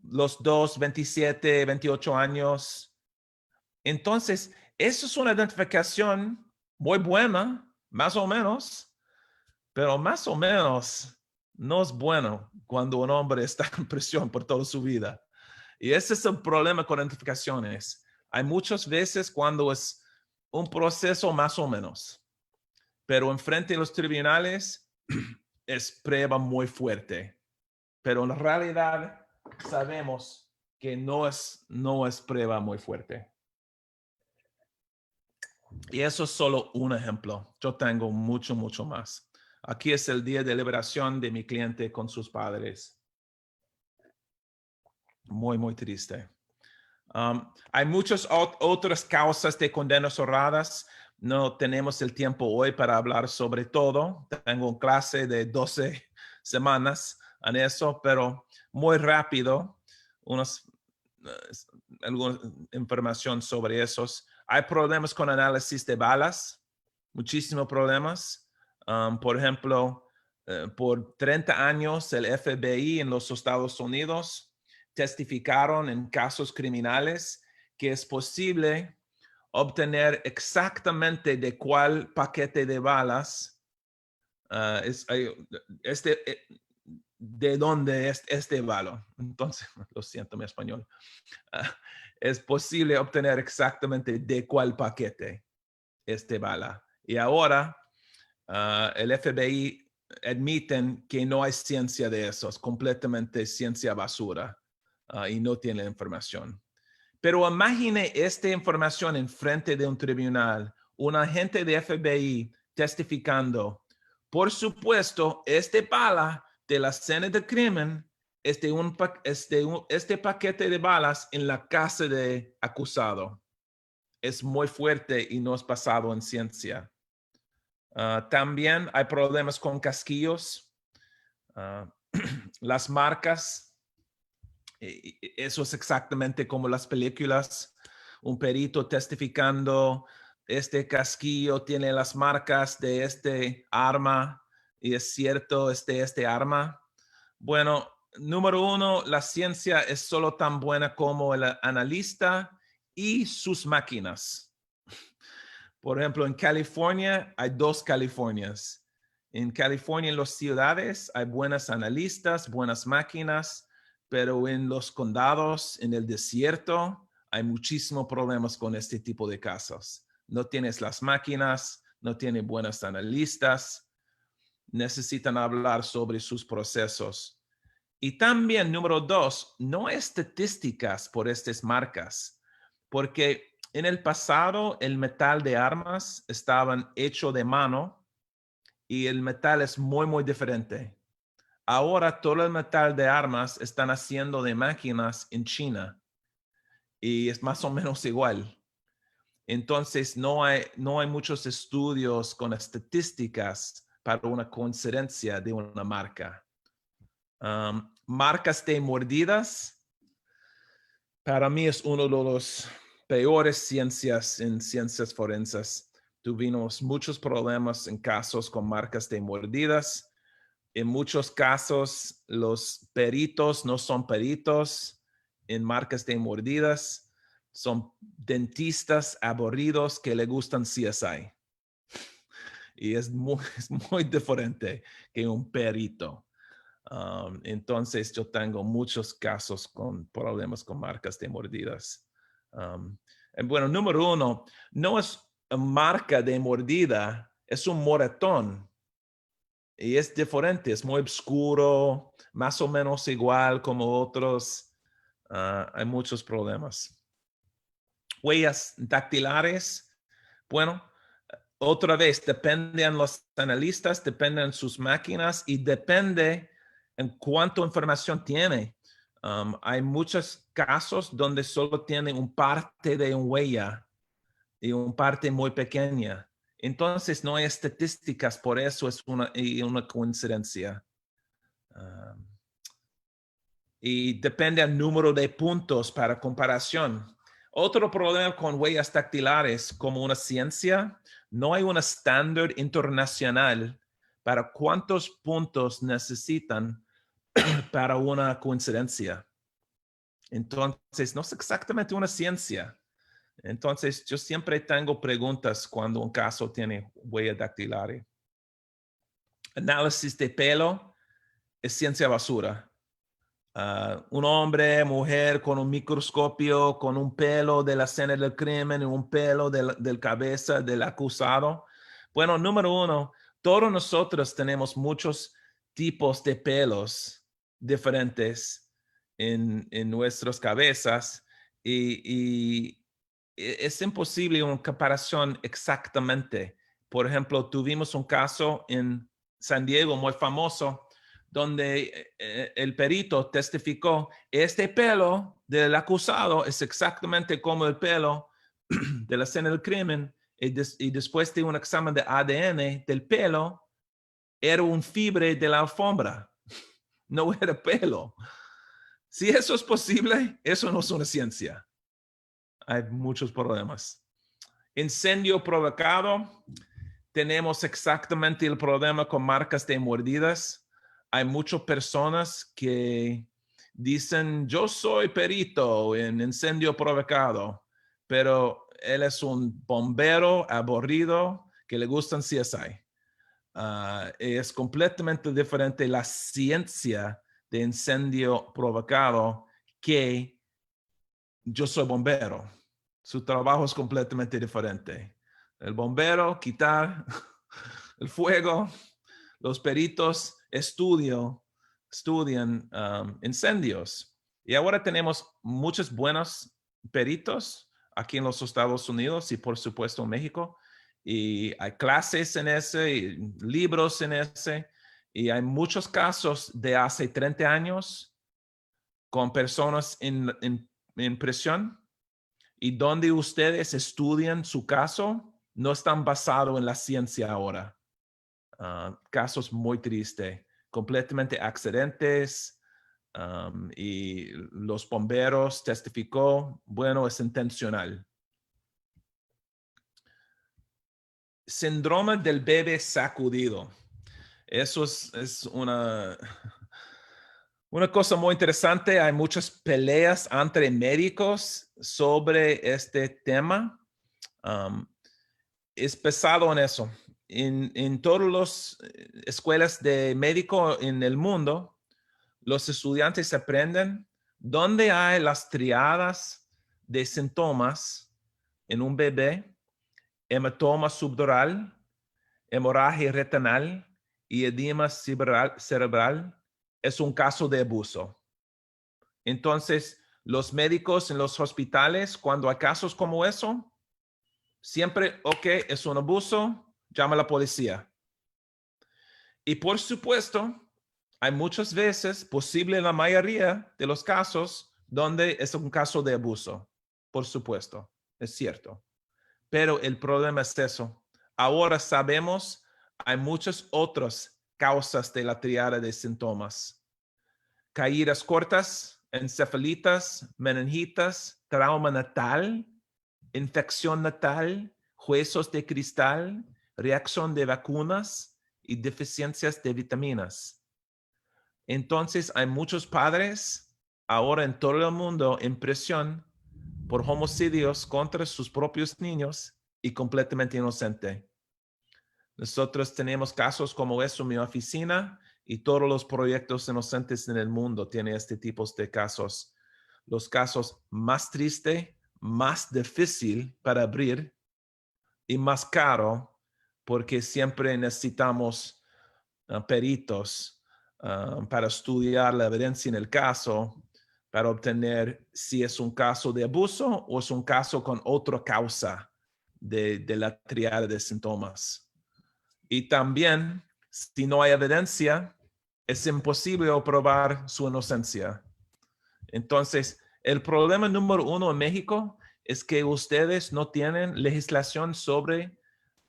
los dos, 27, 28 años. Entonces, eso es una identificación muy buena, más o menos, pero más o menos no es bueno cuando un hombre está en prisión por toda su vida. Y ese es el problema con identificaciones. Hay muchas veces cuando es un proceso más o menos, pero enfrente de los tribunales es prueba muy fuerte. Pero en realidad sabemos que no es prueba muy fuerte. Y eso es solo un ejemplo. Yo tengo mucho más. Aquí es el día de liberación de mi cliente con sus padres. Muy triste. Hay muchas otras causas de condenas cerradas. No tenemos el tiempo hoy para hablar sobre todo. Tengo una clase de 12 semanas en eso, pero muy rápido, alguna información sobre esos. Hay problemas con análisis de balas, muchísimos problemas. Por ejemplo, por 30 años el FBI en los Estados Unidos testificaron en casos criminales que es posible obtener exactamente de cuál paquete de balas de dónde es este bala. Entonces, lo siento mi español. Es posible obtener exactamente de cuál paquete este bala. Y ahora el FBI admiten que no hay ciencia de eso, es completamente ciencia basura. Y no tiene la información. Pero imagine esta información en frente de un tribunal, un agente de FBI testificando. Por supuesto, este bala de la escena del crimen es de este paquete de balas en la casa de acusado. Es muy fuerte y no es basado en ciencia. También hay problemas con casquillos. Las marcas. Eso es exactamente como las películas. Un perito testificando, este casquillo tiene las marcas de este arma y es cierto, este arma. Bueno, número 1, la ciencia es solo tan buena como el analista y sus máquinas. Por ejemplo, en California hay 2 Californias. En California, en las ciudades, hay buenos analistas, buenas máquinas, pero en los condados, en el desierto, hay muchísimos problemas con este tipo de casos. No tienes las máquinas, no tienes buenos analistas, necesitan hablar sobre sus procesos. Y también, número 2, no hay estadísticas por estas marcas, porque en el pasado el metal de armas estaban hecho de mano y el metal es muy, muy diferente. Ahora todo el metal de armas están haciendo de máquinas en China y es más o menos igual. Entonces no hay muchos estudios con estadísticas para una coincidencia de una marca. Marcas de mordidas, para mí es uno de los peores ciencias en ciencias forenses. Tuvimos muchos problemas en casos con marcas de mordidas. En muchos casos, los peritos no son peritos en marcas de mordidas. Son dentistas aburridos que le gustan CSI. Y es muy diferente que un perito. Entonces, yo tengo muchos casos con problemas con marcas de mordidas. Bueno, número 1, no es una marca de mordida, es un moretón. Y es diferente, es muy oscuro, más o menos igual como otros. Hay muchos problemas. Huellas dactilares, bueno, otra vez, dependen los analistas, dependen sus máquinas y depende en cuánta información tiene. Hay muchos casos donde solo tiene un parte de una huella y una parte muy pequeña. Entonces no hay estadísticas, por eso es una coincidencia. Y depende del número de puntos para comparación. Otro problema con huellas dactilares como una ciencia, no hay un estándar internacional para cuántos puntos necesitan para una coincidencia. Entonces, no es exactamente una ciencia. Entonces, yo siempre tengo preguntas cuando un caso tiene huella dactilar. Análisis de pelo es ciencia basura. Un hombre, mujer con un microscopio, con un pelo de la escena del crimen y un pelo del cabeza del acusado. Bueno, número 1, todos nosotros tenemos muchos tipos de pelos diferentes en nuestras cabezas y es imposible una comparación exactamente. Por ejemplo, tuvimos un caso en San Diego muy famoso donde el perito testificó, este pelo del acusado es exactamente como el pelo de la escena del crimen y después de un examen de ADN del pelo, era un fibre de la alfombra, no era pelo. Si eso es posible, eso no es una ciencia. Hay muchos problemas. Incendio provocado, tenemos exactamente el problema con marcas de mordidas. Hay muchas personas que dicen, yo soy perito en incendio provocado, pero él es un bombero aburrido que le gustan CSI. Es completamente diferente la ciencia de incendio provocado que yo soy bombero. Su trabajo es completamente diferente. El bombero, quitar el fuego. Los peritos estudian incendios. Y ahora tenemos muchos buenos peritos aquí en los Estados Unidos y por supuesto en México. Y hay clases en ese, y libros en ese. Y hay muchos casos de hace 30 años con personas en prisión. Y donde ustedes estudian su caso, no están basados en la ciencia ahora. Casos muy tristes, completamente accidentes, y los bomberos testificó, bueno, es intencional. Síndrome del bebé sacudido. Eso es una cosa muy interesante. Hay muchas peleas entre médicos sobre este tema. Es pesado en eso. En todas las escuelas de médico en el mundo, los estudiantes aprenden dónde hay las triadas de síntomas en un bebé: hematoma subdural, hemorragia retinal y edema cerebral. es un caso de abuso. Entonces, los médicos en los hospitales, cuando hay casos como eso, siempre, ok, es un abuso, llama a la policía. Y por supuesto, hay muchas veces, posible en la mayoría de los casos, donde es un caso de abuso. Por supuesto, es cierto. Pero el problema es eso. Ahora sabemos, hay muchas otras causas de la triada de síntomas. Caídas cortas, encefalitas, meningitis, trauma natal, infección natal, huesos de cristal, reacción de vacunas y deficiencias de vitaminas. Entonces hay muchos padres ahora en todo el mundo en presión por homicidios contra sus propios niños y completamente inocente. Nosotros tenemos casos como eso en mi oficina y todos los proyectos inocentes en el mundo tienen este tipo de casos. Los casos más tristes, más difícil para abrir y más caro porque siempre necesitamos peritos para estudiar la evidencia en el caso, para obtener si es un caso de abuso o es un caso con otra causa de la triada de síntomas. Y también, si no hay evidencia, es imposible probar su inocencia. Entonces, el problema número 1 en México es que ustedes no tienen legislación sobre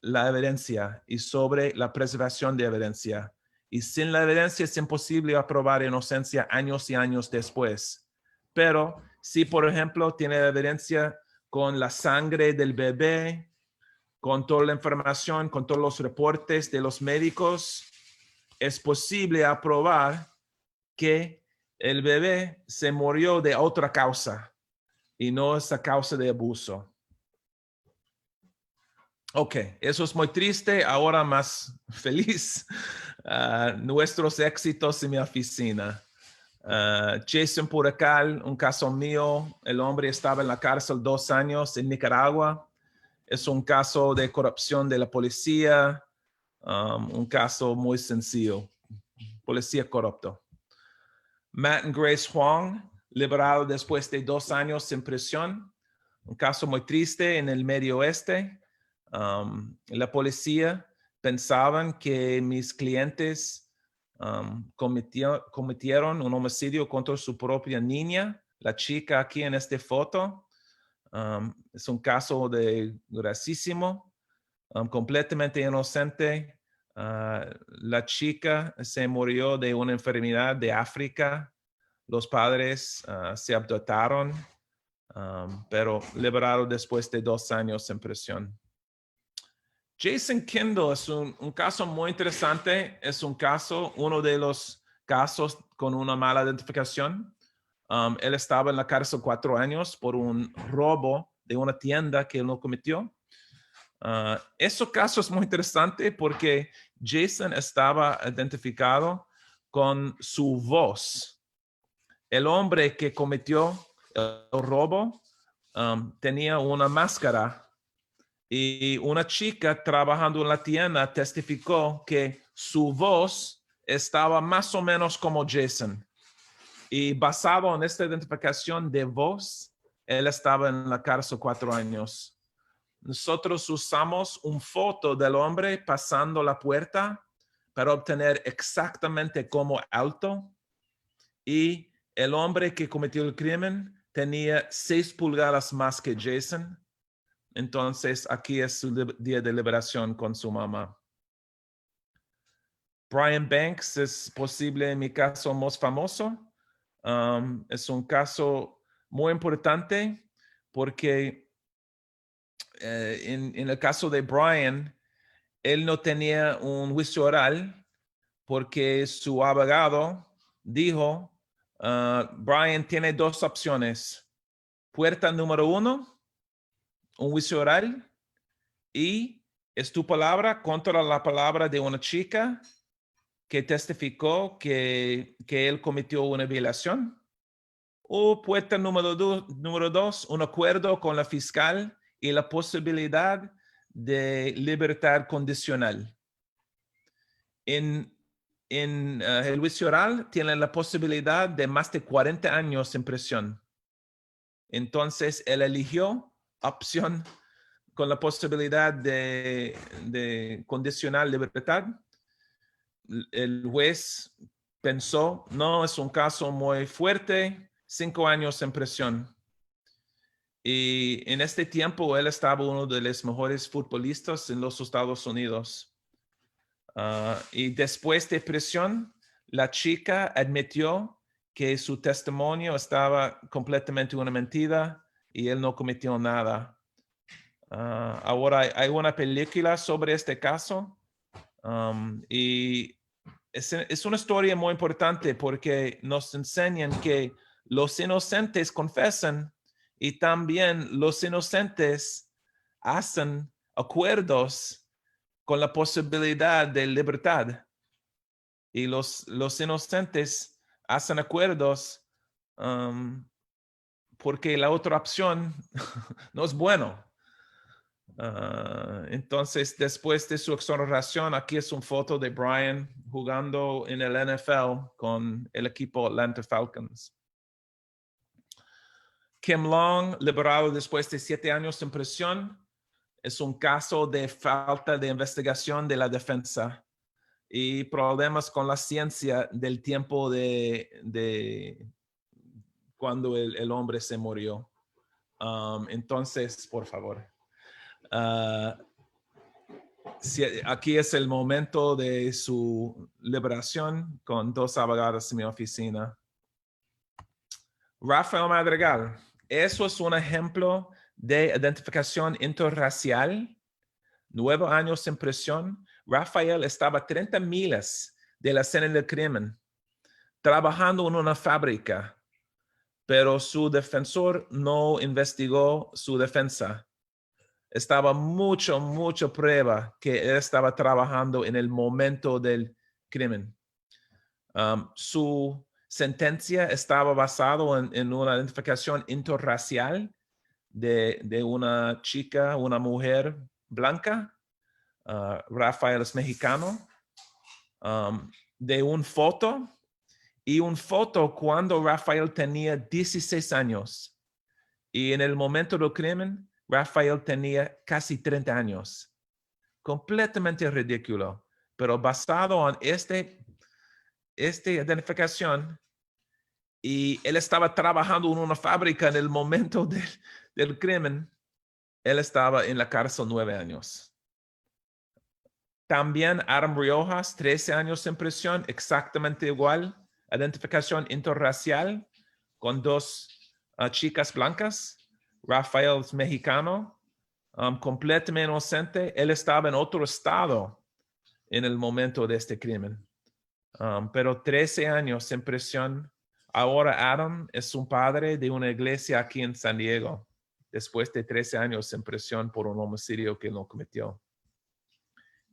la evidencia y sobre la preservación de evidencia. Y sin la evidencia es imposible aprobar inocencia años y años después. Pero si, por ejemplo, tiene evidencia con la sangre del bebé, con toda la información, con todos los reportes de los médicos, es posible aprobar que el bebé se murió de otra causa y no es a causa de abuso. Ok, eso es muy triste, ahora más feliz. Nuestros éxitos en mi oficina. Jason Puracal, un caso mío, el hombre estaba en la cárcel 2 años en Nicaragua. Es un caso de corrupción de la policía, un caso muy sencillo, policía corrupto. Matt and Grace Huang, liberado después de 2 años en prisión, un caso muy triste en el Medio Oeste. La policía pensaban que mis clientes cometieron un homicidio contra su propia niña, la chica aquí en esta foto. Es un caso gravísimo, completamente inocente. La chica se murió de una enfermedad de África. Los padres se adoptaron, pero liberado después de 2 años en prisión. Jason Kendall es un caso muy interesante. Es uno de los casos con una mala identificación. Él estaba en la cárcel 4 años por un robo de una tienda que él no cometió. Ese caso es muy interesante porque Jason estaba identificado con su voz. El hombre que cometió el robo tenía una máscara y una chica trabajando en la tienda testificó que su voz estaba más o menos como Jason. Y basado en esta identificación de voz, él estaba en la cárcel 4 años. Nosotros usamos una foto del hombre pasando la puerta para obtener exactamente cómo alto. Y el hombre que cometió el crimen tenía 6 pulgadas más que Jason. Entonces, aquí es su día de liberación con su mamá. Brian Banks es posible en mi caso más famoso. Es un caso muy importante porque en el caso de Brian, él no tenía un juicio oral porque su abogado dijo, Brian tiene 2 opciones. Puerta número 1, un juicio oral, y es tu palabra contra la palabra de una chica que testificó que él cometió una violación. O puerta número 2, un acuerdo con la fiscal y la posibilidad de libertad condicional. En en el juicio oral tiene la posibilidad de más de 40 años en prisión. Entonces, él eligió opción con la posibilidad de condicional libertad. El juez pensó, no, es un caso muy fuerte, 5 años en prisión. Y en este tiempo, él estaba uno de los mejores futbolistas en los Estados Unidos. Y después de prisión, la chica admitió que su testimonio estaba completamente una mentira y él no cometió nada. Ahora hay una película sobre este caso y es una historia muy importante porque nos enseñan que los inocentes confesan y también los inocentes hacen acuerdos con la posibilidad de libertad. Y los inocentes hacen acuerdos porque la otra opción no es bueno. Entonces, después de su exoneración, aquí es una foto de Brian jugando en el NFL con el equipo Atlanta Falcons. Kim Long, liberado después de 7 años en prisión, es un caso de falta de investigación de la defensa y problemas con la ciencia del tiempo de cuando el hombre se murió. Entonces, por favor. Aquí es el momento de su liberación con 2 abogados en mi oficina. Rafael Madrigal, eso es un ejemplo de identificación interracial. 9 años en prisión. Rafael estaba a 30 millas de la escena del crimen, trabajando en una fábrica, pero su defensor no investigó su defensa. Estaba mucha prueba que él estaba trabajando en el momento del crimen. Su sentencia estaba basada en una identificación interracial de una chica, una mujer blanca. Rafael es mexicano. De una foto cuando Rafael tenía 16 años. Y en el momento del crimen, Rafael tenía casi 30 años. Completamente ridículo. Pero basado en esta identificación, y él estaba trabajando en una fábrica en el momento del crimen, él estaba en la cárcel 9 años. También Adam Riojas, 13 años en prisión, exactamente igual. Identificación interracial con 2 chicas blancas. Rafael es mexicano, completamente inocente. Él estaba en otro estado en el momento de este crimen. Pero 13 años en prisión. Ahora Adam es un padre de una iglesia aquí en San Diego, después de 13 años en prisión por un homicidio que no cometió.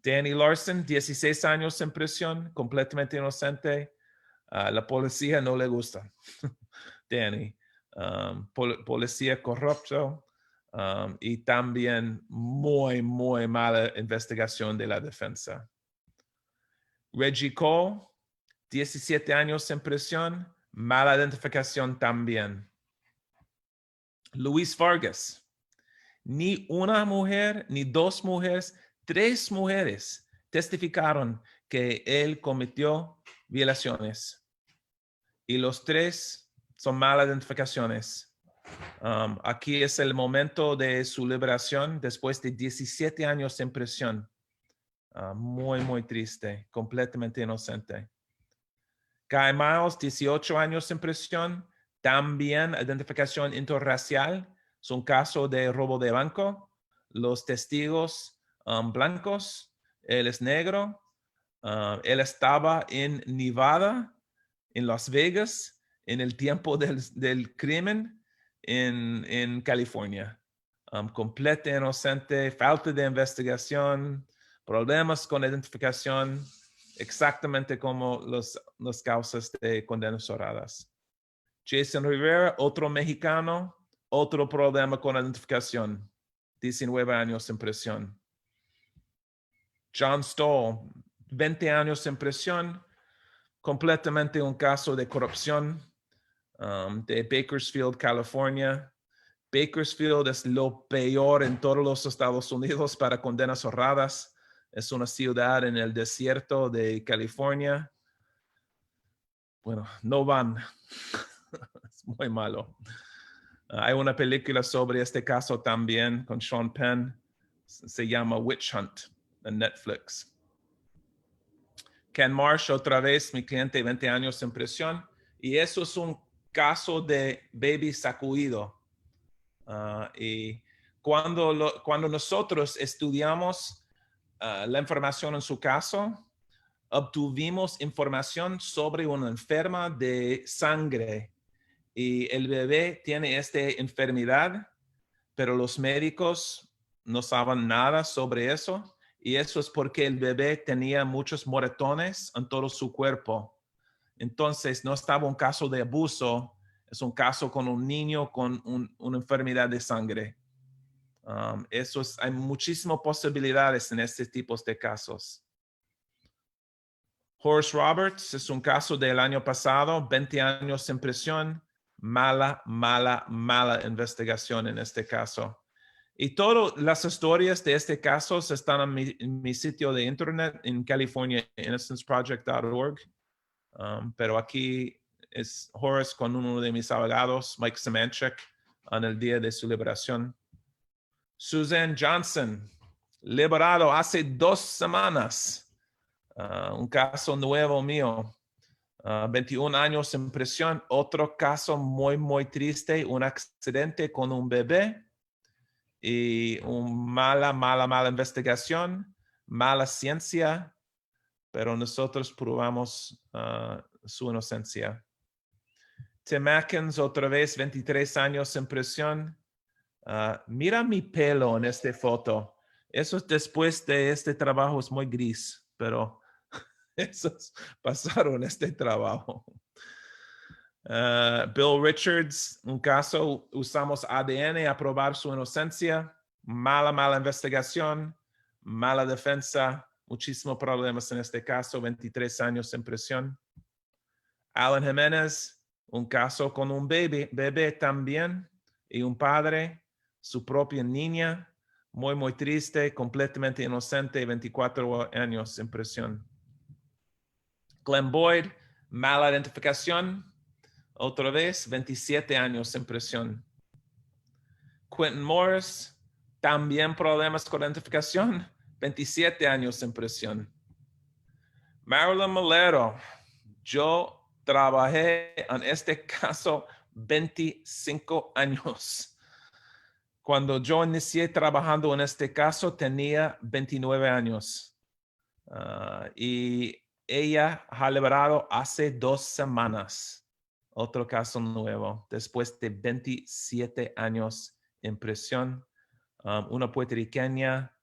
Danny Larson, 16 años en prisión, completamente inocente. La policía no le gusta. Danny, policía corrupto y también muy mala investigación de la defensa. Reggie Cole, 17 años en prisión, mala identificación también. Luis Vargas, ni una mujer, ni 2 mujeres, 3 mujeres testificaron que él cometió violaciones. Y los 3 son malas identificaciones. Aquí es el momento de su liberación después de 17 años en prisión. Muy triste, completamente inocente. Guy Miles, 18 años en prisión, también identificación interracial. Es un caso de robo de banco. Los testigos blancos, él es negro. Él estaba en Nevada, en Las Vegas, en el tiempo del crimen en California. Completamente inocente, falta de investigación, problemas con identificación, exactamente como las causas de condenas cerradas. Jason Rivera, otro mexicano, otro problema con identificación, 19 años en prisión. John Stoll, 20 años en prisión, completamente un caso de corrupción de Bakersfield, California. Bakersfield es lo peor en todos los Estados Unidos para condenas honradas. Es una ciudad en el desierto de California. Bueno, no van. Es muy malo. Hay una película sobre este caso también con Sean Penn. Se llama Witch Hunt en Netflix. Ken Marsh, otra vez, mi cliente, 20 años en prisión. Y eso es un caso de baby sacudido. Y cuando nosotros estudiamos la información en su caso, obtuvimos información sobre una enferma de sangre. Y el bebé tiene esta enfermedad, pero los médicos no saben nada sobre eso. Y eso es porque el bebé tenía muchos moretones en todo su cuerpo. Entonces, no estaba un caso de abuso, es un caso con un niño con una enfermedad de sangre. Hay muchísimas posibilidades en este tipo de casos. Horace Roberts es un caso del año pasado, 20 años en prisión. Mala investigación en este caso. Y todas las historias de este caso están en mi sitio de internet en californiainnocenceproject.org. Pero aquí es Horace con uno de mis abogados, Mike Semanchik, en el día de su liberación. Suzanne Johnson, liberado hace 2 semanas. Un caso nuevo mío. 21 años en prisión. Otro caso muy triste, un accidente con un bebé y una mala investigación, mala ciencia, pero nosotros probamos su inocencia. Tim Atkins, otra vez, 23 años en prisión. Mira mi pelo en esta foto. Eso es después de este trabajo, es muy gris, pero esos pasaron este trabajo. Bill Richards, un caso, usamos ADN a probar su inocencia. Mala investigación, mala defensa, muchísimos problemas en este caso, 23 años en prisión. Alan Jiménez, un caso con un bebé también, y un padre, su propia niña, muy triste, completamente inocente, 24 años en prisión. Glenn Boyd, mala identificación, otra vez, 27 años en prisión. Quentin Morris, también problemas con identificación, 27 años en prisión. Marilyn Molero, yo trabajé en este caso 25 años. Cuando yo inicié trabajando en este caso, tenía 29 años. Y ella ha liberado hace 2 semanas. Otro caso nuevo, después de 27 años en prisión. Una puertorriqueña,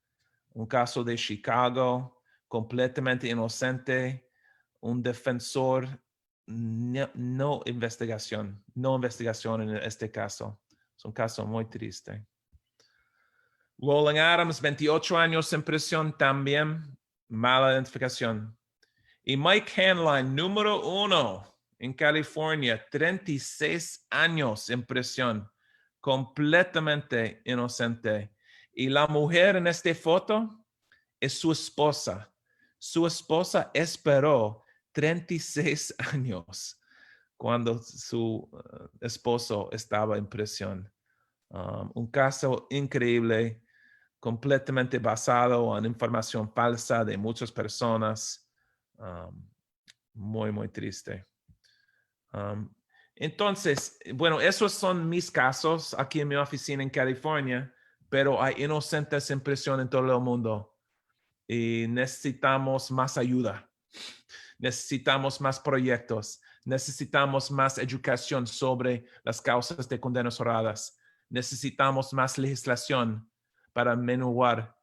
un caso de Chicago, completamente inocente, un defensor, no investigación en este caso. Es un caso muy triste. Roland Adams, 28 años en prisión también, mala identificación. Y Mike Hanline, número 1 en California, 36 años en prisión, completamente inocente. Y la mujer en esta foto es su esposa. Su esposa esperó 36 años cuando su esposo estaba en prisión. Un caso increíble, completamente basado en información falsa de muchas personas. Muy triste. Entonces, bueno, esos son mis casos aquí en mi oficina en California, pero hay inocentes en prisión en todo el mundo y necesitamos más ayuda. Necesitamos más proyectos. Necesitamos más educación sobre las causas de condenas honradas. Necesitamos más legislación para menguar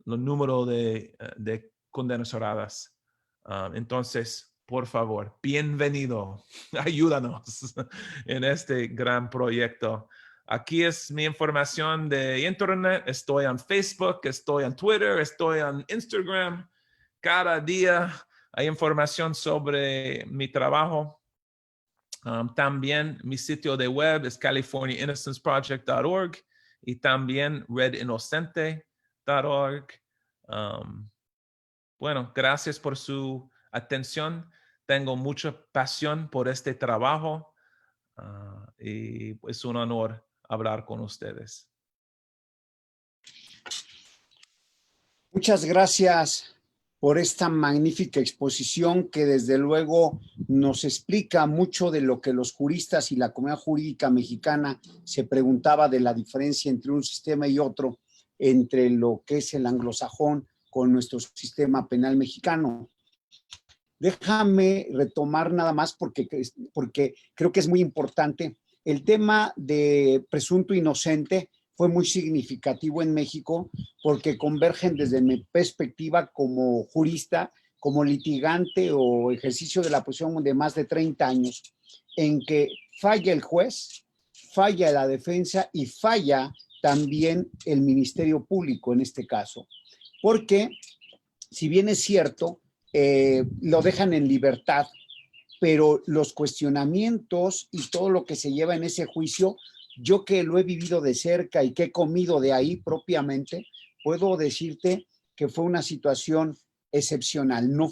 el número de condenas honradas. Entonces, por favor, bienvenido. Ayúdanos en este gran proyecto. Aquí es mi información de internet. Estoy en Facebook, estoy en Twitter, estoy en Instagram. Cada día hay información sobre mi trabajo. También mi sitio de web es californiainnocenceproject.org y también redinocente.org. Bueno, gracias por su atención. Tengo mucha pasión por este trabajo y es un honor hablar con ustedes. Muchas gracias por esta magnífica exposición que desde luego nos explica mucho de lo que los juristas y la comunidad jurídica mexicana se preguntaba de la diferencia entre un sistema y otro, entre lo que es el anglosajón con nuestro sistema penal mexicano. Déjame retomar nada más porque creo que es muy importante. El tema de presunto inocente fue muy significativo en México porque convergen desde mi perspectiva como jurista, como litigante o ejercicio de la profesión de más de 30 años, en que falla el juez, falla la defensa y falla también el Ministerio Público en este caso. Porque si bien es cierto, lo dejan en libertad, pero los cuestionamientos y todo lo que se lleva en ese juicio, yo que lo he vivido de cerca y que he comido de ahí propiamente, puedo decirte que fue una situación excepcional. No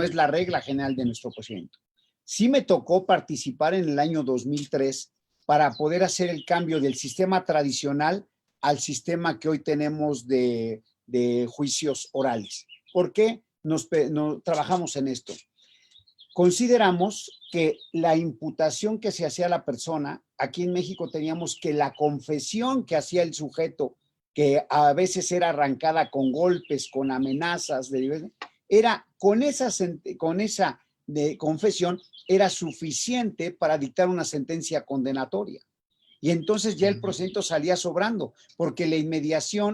es la regla general de nuestro procedimiento. Sí me tocó participar en el año 2003 para poder hacer el cambio del sistema tradicional al sistema que hoy tenemos de juicios orales. ¿Por qué trabajamos en esto? Consideramos que la imputación que se hacía a la persona, aquí en México teníamos que la confesión que hacía el sujeto, que a veces era arrancada con golpes, con amenazas, era con esa confesión era suficiente para dictar una sentencia condenatoria. Y entonces ya el procedimiento salía sobrando, porque la inmediatez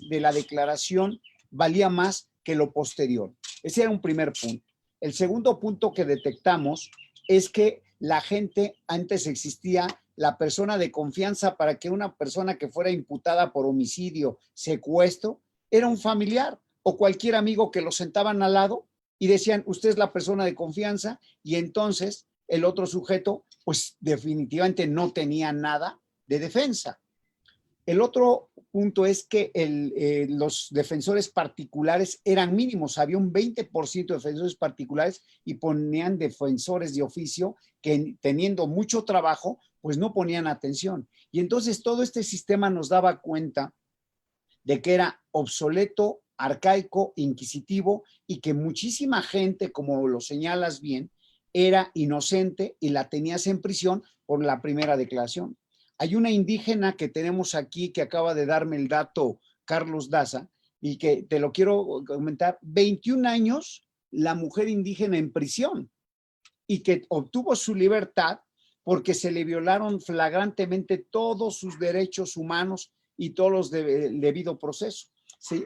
de la declaración valía más que lo posterior. Ese era un primer punto. El segundo punto que detectamos es que la gente, antes existía la persona de confianza para que una persona que fuera imputada por homicidio, secuestro, era un familiar o cualquier amigo que lo sentaban al lado y decían, usted es la persona de confianza, y entonces el otro sujeto, pues definitivamente no tenía nada de defensa. El otro punto es que los defensores particulares eran mínimos. Había un 20% de defensores particulares y ponían defensores de oficio que, teniendo mucho trabajo, pues no ponían atención. Y entonces todo este sistema nos daba cuenta de que era obsoleto, arcaico, inquisitivo, y que muchísima gente, como lo señalas bien, era inocente y la tenías en prisión por la primera declaración. Hay una indígena que tenemos aquí que acaba de darme el dato, Carlos Daza, y que te lo quiero comentar. 21 años la mujer indígena en prisión y que obtuvo su libertad porque se le violaron flagrantemente todos sus derechos humanos y todos los del debido proceso. Sí,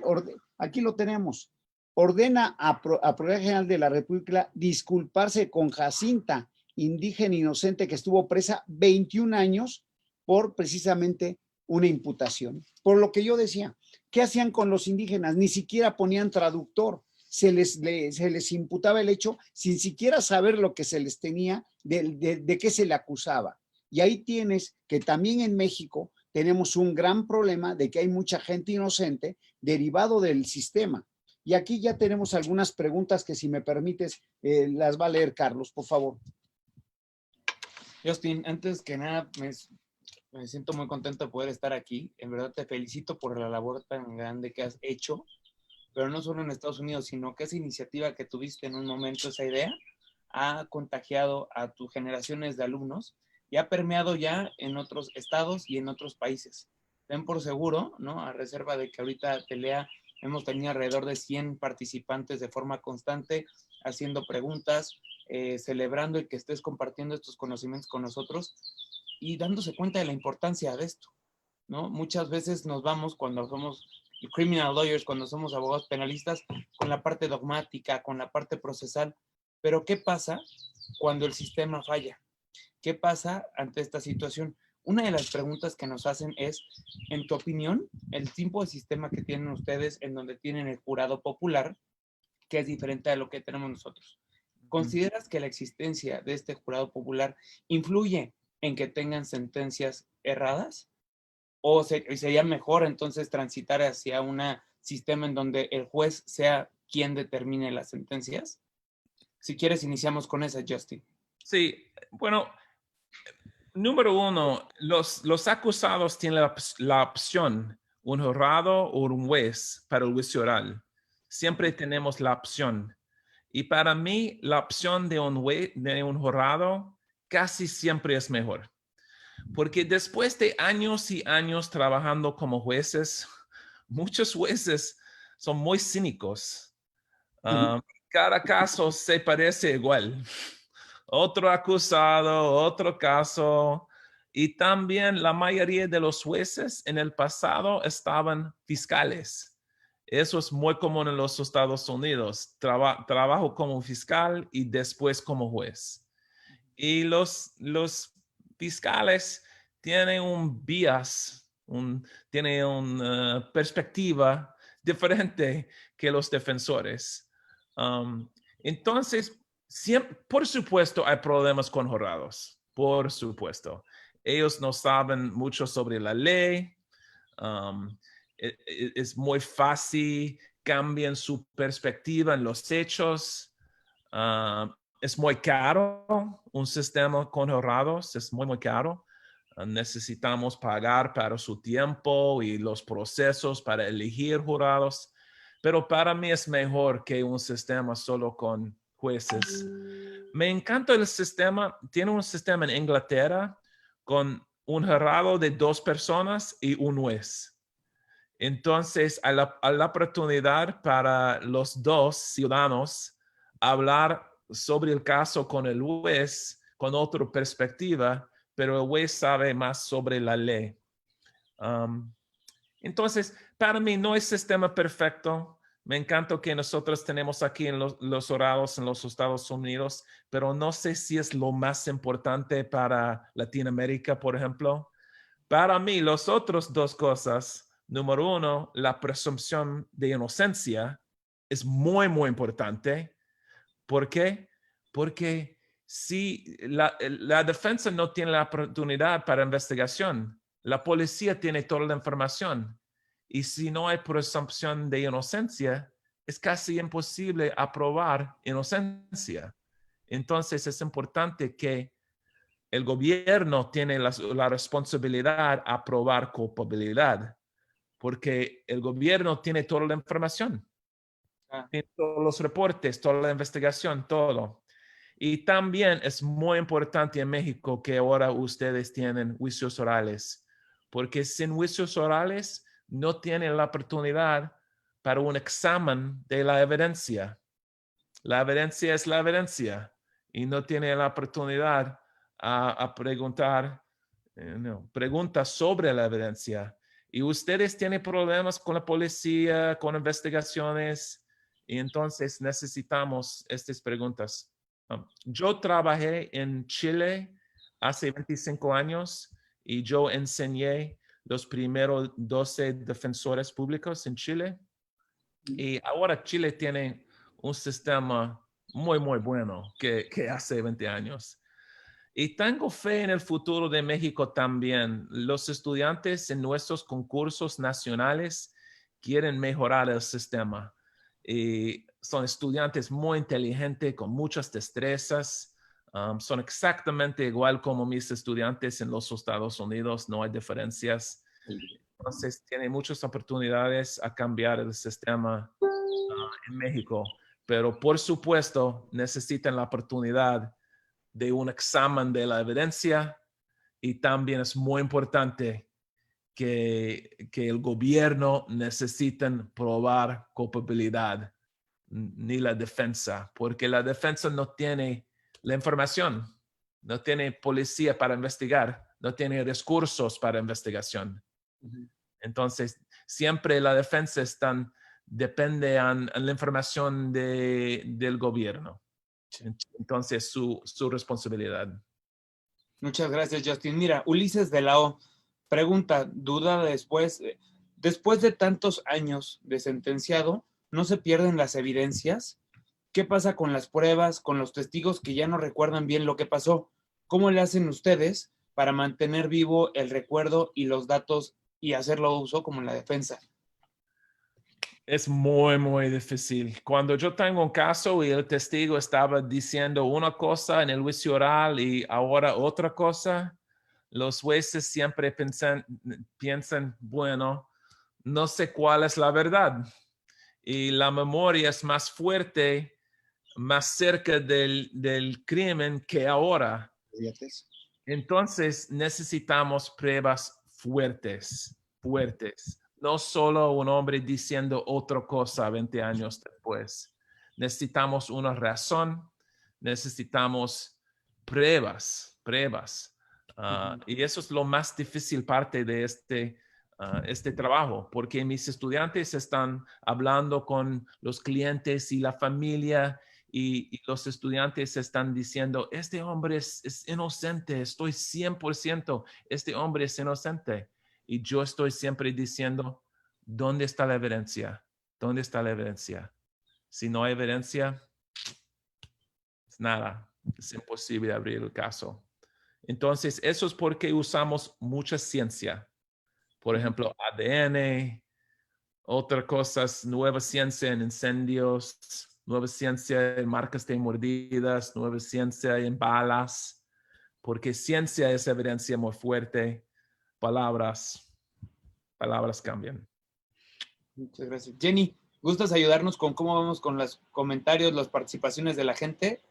aquí lo tenemos. Ordena a Procuraduría General de la República disculparse con Jacinta, indígena inocente que estuvo presa 21 años por precisamente una imputación. Por lo que yo decía, ¿qué hacían con los indígenas? Ni siquiera ponían traductor. Se les imputaba el hecho sin siquiera saber lo que se les tenía, de qué se le acusaba. Y ahí tienes que también en México tenemos un gran problema de que hay mucha gente inocente derivado del sistema. Y aquí ya tenemos algunas preguntas que, si me permites, las va a leer Carlos, por favor. Justin, antes que nada, me siento muy contento de poder estar aquí. En verdad te felicito por la labor tan grande que has hecho, pero no solo en Estados Unidos, sino que esa iniciativa que tuviste en un momento, esa idea, ha contagiado a tus generaciones de alumnos y ha permeado ya en otros estados y en otros países. Ten por seguro, ¿no? A reserva de que ahorita Telea hemos tenido alrededor de 100 participantes de forma constante, haciendo preguntas, celebrando el que estés compartiendo estos conocimientos con nosotros y dándose cuenta de la importancia de esto, ¿no? Muchas veces nos vamos cuando somos criminal lawyers, cuando somos abogados penalistas, con la parte dogmática, con la parte procesal, pero ¿qué pasa cuando el sistema falla? ¿Qué pasa ante esta situación? Una de las preguntas que nos hacen es, en tu opinión, el tipo de sistema que tienen ustedes en donde tienen el jurado popular, que es diferente a lo que tenemos nosotros. ¿Consideras que la existencia de este jurado popular influye en que tengan sentencias erradas? ¿O sería mejor entonces transitar hacia un sistema en donde el juez sea quien determine las sentencias? Si quieres, iniciamos con esa, Justin. Sí, bueno, número uno, los acusados tienen la opción, un jurado o un juez para el juicio oral. Siempre tenemos la opción. Y para mí, la opción de un jurado casi siempre es mejor. Porque después de años y años trabajando como jueces, muchos jueces son muy cínicos. Cada caso se parece igual. Otro acusado, otro caso. Y también la mayoría de los jueces en el pasado estaban fiscales. Eso es muy común en los Estados Unidos. Trabajo como fiscal y después como juez. Y los fiscales tienen un bias, tienen una perspectiva diferente que los defensores. Entonces, por supuesto, hay problemas con jurados, por supuesto. Ellos no saben mucho sobre la ley. Es muy fácil, cambian su perspectiva en los hechos. Es muy caro un sistema con jurados, es muy, muy caro. Necesitamos pagar para su tiempo y los procesos para elegir jurados, pero para mí es mejor que un sistema solo con jueces. Me encanta el sistema, tiene un sistema en Inglaterra con un jurado de 2 personas y un juez. Entonces, hay la oportunidad para los 2 ciudadanos hablar sobre el caso con el juez, con otra perspectiva, pero el juez sabe más sobre la ley. Entonces, para mí no es sistema perfecto. Me encanta que nosotros tenemos aquí en los jurados en los Estados Unidos, pero no sé si es lo más importante para Latinoamérica, por ejemplo. Para mí, las otras 2 cosas, número 1, la presunción de inocencia es muy, muy importante. ¿Por qué? Porque si la defensa no tiene la oportunidad para investigación, la policía tiene toda la información. Y si no hay presunción de inocencia, es casi imposible aprobar inocencia. Entonces es importante que el gobierno tiene la responsabilidad de aprobar culpabilidad, porque el gobierno tiene toda la información, tiene todos los reportes, toda la investigación, todo. Y también es muy importante en México que ahora ustedes tienen juicios orales, porque sin juicios orales no tienen la oportunidad para un examen de la evidencia. La evidencia es la evidencia y no tiene la oportunidad a preguntar preguntas sobre la evidencia. Y ustedes tienen problemas con la policía, con investigaciones, y entonces necesitamos estas preguntas. Yo trabajé en Chile hace 25 años y yo enseñé los primeros 12 defensores públicos en Chile. Y ahora Chile tiene un sistema muy, muy bueno que hace 20 años. Y tengo fe en el futuro de México también. Los estudiantes en nuestros concursos nacionales quieren mejorar el sistema. Y son estudiantes muy inteligentes, con muchas destrezas. Son exactamente igual como mis estudiantes en los Estados Unidos, no hay diferencias. Entonces, tiene muchas oportunidades a cambiar el sistema en México, pero por supuesto necesitan la oportunidad de un examen de la evidencia y también es muy importante que el gobierno necesiten probar culpabilidad ni la defensa, porque la defensa no tiene la información, no tiene policía para investigar, no tiene recursos para investigación. Entonces, siempre la defensa depende de la información del gobierno. Entonces, su responsabilidad. Muchas gracias, Justin. Mira, Ulises de la O pregunta, duda después de tantos años de sentenciado, ¿No se pierden las evidencias? ¿Qué pasa con las pruebas, con los testigos que ya no recuerdan bien lo que pasó? ¿Cómo le hacen ustedes para mantener vivo el recuerdo y los datos y hacerlo uso como en la defensa? Es muy, muy difícil. Cuando yo tengo un caso y el testigo estaba diciendo una cosa en el juicio oral y ahora otra cosa, los jueces siempre piensan, bueno, no sé cuál es la verdad. Y la memoria es más fuerte, más cerca del crimen que ahora. Entonces necesitamos pruebas fuertes. No solo un hombre diciendo otra cosa 20 años después. Necesitamos una razón, necesitamos pruebas. Y eso es lo más difícil parte de este trabajo, porque mis estudiantes están hablando con los clientes y la familia y los estudiantes están diciendo, este hombre es inocente, estoy 100%, este hombre es inocente. Y yo estoy siempre diciendo, ¿dónde está la evidencia? ¿Dónde está la evidencia? Si no hay evidencia, es nada, es imposible abrir el caso. Entonces, eso es porque usamos mucha ciencia. Por ejemplo, ADN, otras cosas, nueva ciencia en incendios, nueva ciencia en marcas de mordidas, nueva ciencia en balas, porque ciencia es evidencia muy fuerte, palabras cambian. Muchas gracias. Jenny, ¿gustas ayudarnos con cómo vamos con los comentarios, las participaciones de la gente?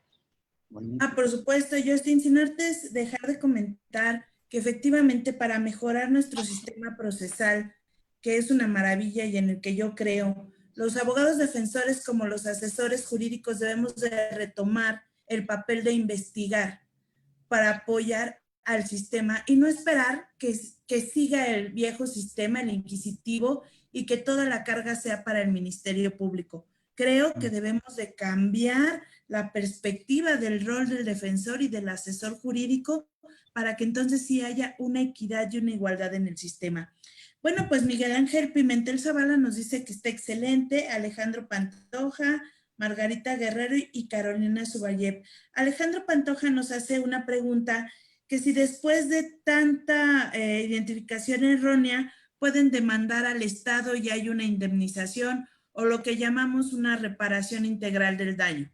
Por supuesto, Justin, sin antes dejar de comentar que efectivamente para mejorar nuestro sistema procesal, que es una maravilla y en el que yo creo, los abogados defensores como los asesores jurídicos debemos de retomar el papel de investigar para apoyar al sistema y no esperar que siga el viejo sistema, el inquisitivo, y que toda la carga sea para el Ministerio Público. Creo que debemos de cambiar la perspectiva del rol del defensor y del asesor jurídico para que entonces sí haya una equidad y una igualdad en el sistema. Bueno, pues Miguel Ángel Pimentel Zavala nos dice que está excelente, Alejandro Pantoja, Margarita Guerrero y Carolina Subayev. Alejandro Pantoja nos hace una pregunta que si después de tanta identificación errónea pueden demandar al Estado y hay una indemnización o lo que llamamos una reparación integral del daño.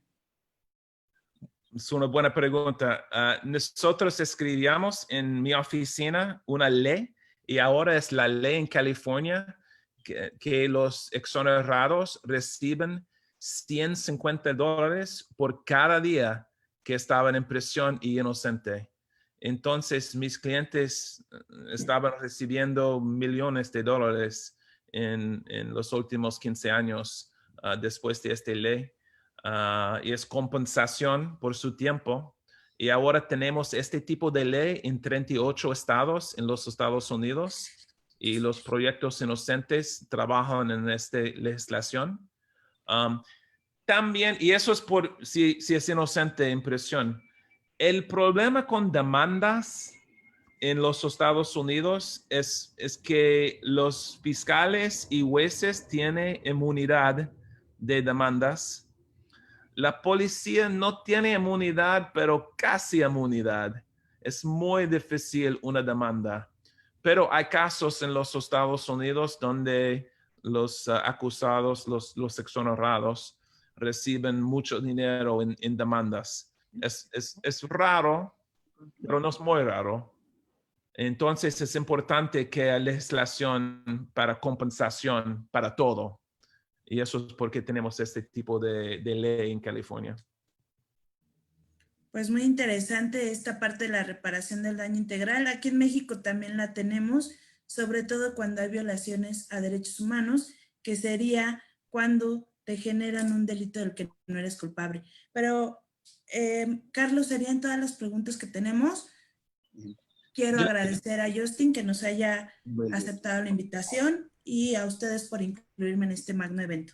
Es una buena pregunta. Nosotros escribíamos en mi oficina una ley y ahora es la ley en California que los exonerados reciben $150 por cada día que estaban en prisión y inocente. Entonces, mis clientes estaban recibiendo millones de dólares en los últimos 15 años después de esta ley. Y es compensación por su tiempo. Y ahora tenemos este tipo de ley en 38 estados en los Estados Unidos y los proyectos inocentes trabajan en esta legislación. También, y eso es por si es inocente en prisión. El problema con demandas en los Estados Unidos es que los fiscales y jueces tienen inmunidad de demandas. La policía no tiene inmunidad, pero casi inmunidad. Es muy difícil una demanda. Pero hay casos en los Estados Unidos donde los acusados, los exonerados, reciben mucho dinero en demandas. Es raro, pero no es muy raro. Entonces es importante que haya legislación para compensación para todo. Y eso es porque tenemos este tipo de ley en California. Pues muy interesante esta parte de la reparación del daño integral. Aquí en México también la tenemos, sobre todo cuando hay violaciones a derechos humanos, que sería cuando te generan un delito del que no eres culpable. Pero, Carlos, serían todas las preguntas que tenemos. Quiero agradecer a Justin que nos haya aceptado la invitación y a ustedes por incluirme en este magno evento.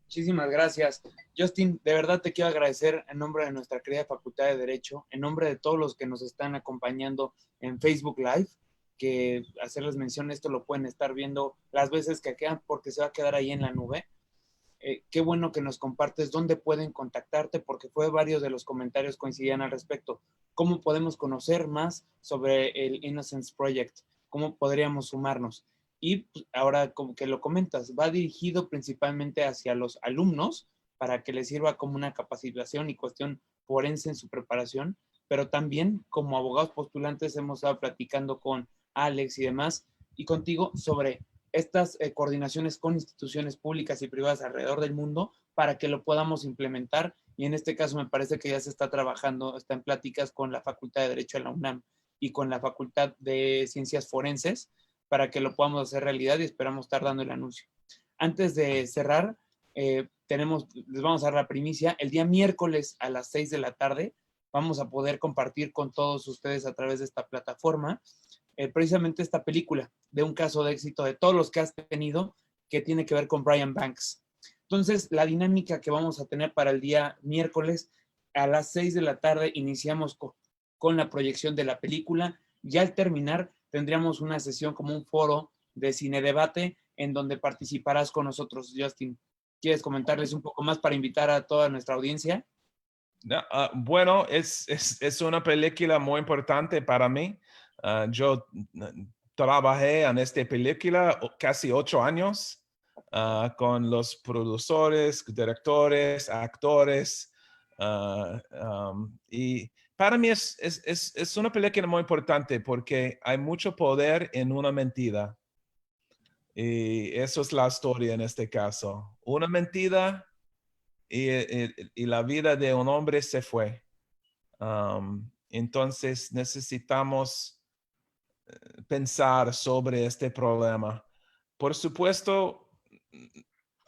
Muchísimas gracias. Justin, de verdad te quiero agradecer en nombre de nuestra querida Facultad de Derecho, en nombre de todos los que nos están acompañando en Facebook Live, que hacerles mención, esto lo pueden estar viendo las veces que quedan porque se va a quedar ahí en la nube. qué bueno que nos compartes dónde pueden contactarte, porque fue varios de los comentarios coincidían al respecto. ¿Cómo podemos conocer más sobre el Innocence Project? ¿Cómo podríamos sumarnos? Y pues, ahora, como que lo comentas, va dirigido principalmente hacia los alumnos para que les sirva como una capacitación y cuestión forense en su preparación, pero también como abogados postulantes hemos estado platicando con Alex y demás, y contigo sobre estas coordinaciones con instituciones públicas y privadas alrededor del mundo para que lo podamos implementar. Y en este caso me parece que ya se está trabajando, está en pláticas con la Facultad de Derecho de la UNAM y con la Facultad de Ciencias Forenses para que lo podamos hacer realidad y esperamos estar dando el anuncio. Antes de cerrar, les vamos a dar la primicia. El día miércoles a las 6 de la tarde vamos a poder compartir con todos ustedes a través de esta plataforma precisamente esta película de un caso de éxito de todos los que has tenido que tiene que ver con Brian Banks. Entonces, la dinámica que vamos a tener para el día miércoles a las 6 de la tarde iniciamos con la proyección de la película. Ya al terminar tendríamos una sesión como un foro de cine debate en donde participarás con nosotros, Justin. ¿Quieres comentarles un poco más para invitar a toda nuestra audiencia? Bueno, es una película muy importante para mí. Yo trabajé en esta película casi 8 años con los productores, directores, actores. Y para mí es una película muy importante porque hay mucho poder en una mentira. Y eso es la historia en este caso. Una mentira y la vida de un hombre se fue. Entonces necesitamos pensar sobre este problema. Por supuesto,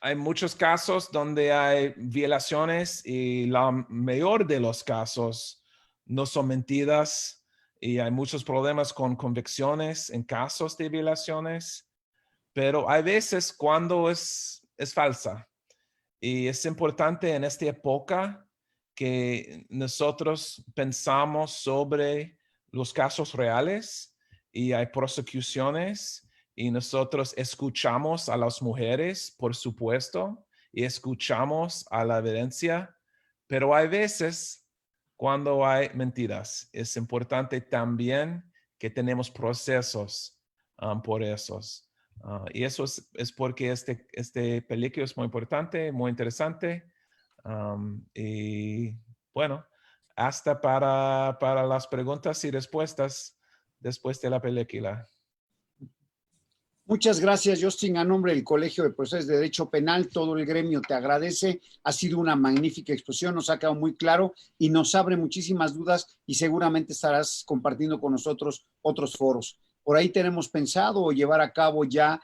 hay muchos casos donde hay violaciones y la mayor de los casos no son mentiras y hay muchos problemas con convicciones en casos de violaciones, pero hay veces cuando es falsa. Y es importante en esta época que nosotros pensamos sobre los casos reales y hay prosecuciones y nosotros escuchamos a las mujeres, por supuesto, y escuchamos a la evidencia, pero hay veces cuando hay mentiras. Es importante también que tenemos procesos por esos. Y eso es porque este película es muy importante, muy interesante. Y bueno, hasta para las preguntas y respuestas después de la película. Muchas gracias, Justin. A nombre del Colegio de Profesores de Derecho Penal, todo el gremio te agradece. Ha sido una magnífica exposición, nos ha quedado muy claro y nos abre muchísimas dudas y seguramente estarás compartiendo con nosotros otros foros. Por ahí tenemos pensado llevar a cabo ya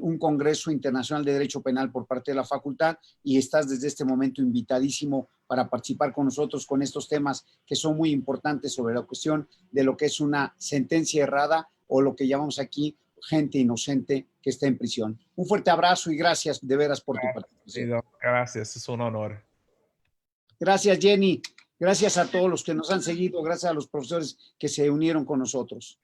un Congreso Internacional de Derecho Penal por parte de la facultad y estás desde este momento invitadísimo para participar con nosotros con estos temas que son muy importantes sobre la cuestión de lo que es una sentencia errada o lo que llamamos aquí gente inocente que está en prisión. Un fuerte abrazo y gracias de veras por tu participación. Gracias, es un honor. Gracias, Jenny. Gracias a todos los que nos han seguido. Gracias a los profesores que se unieron con nosotros.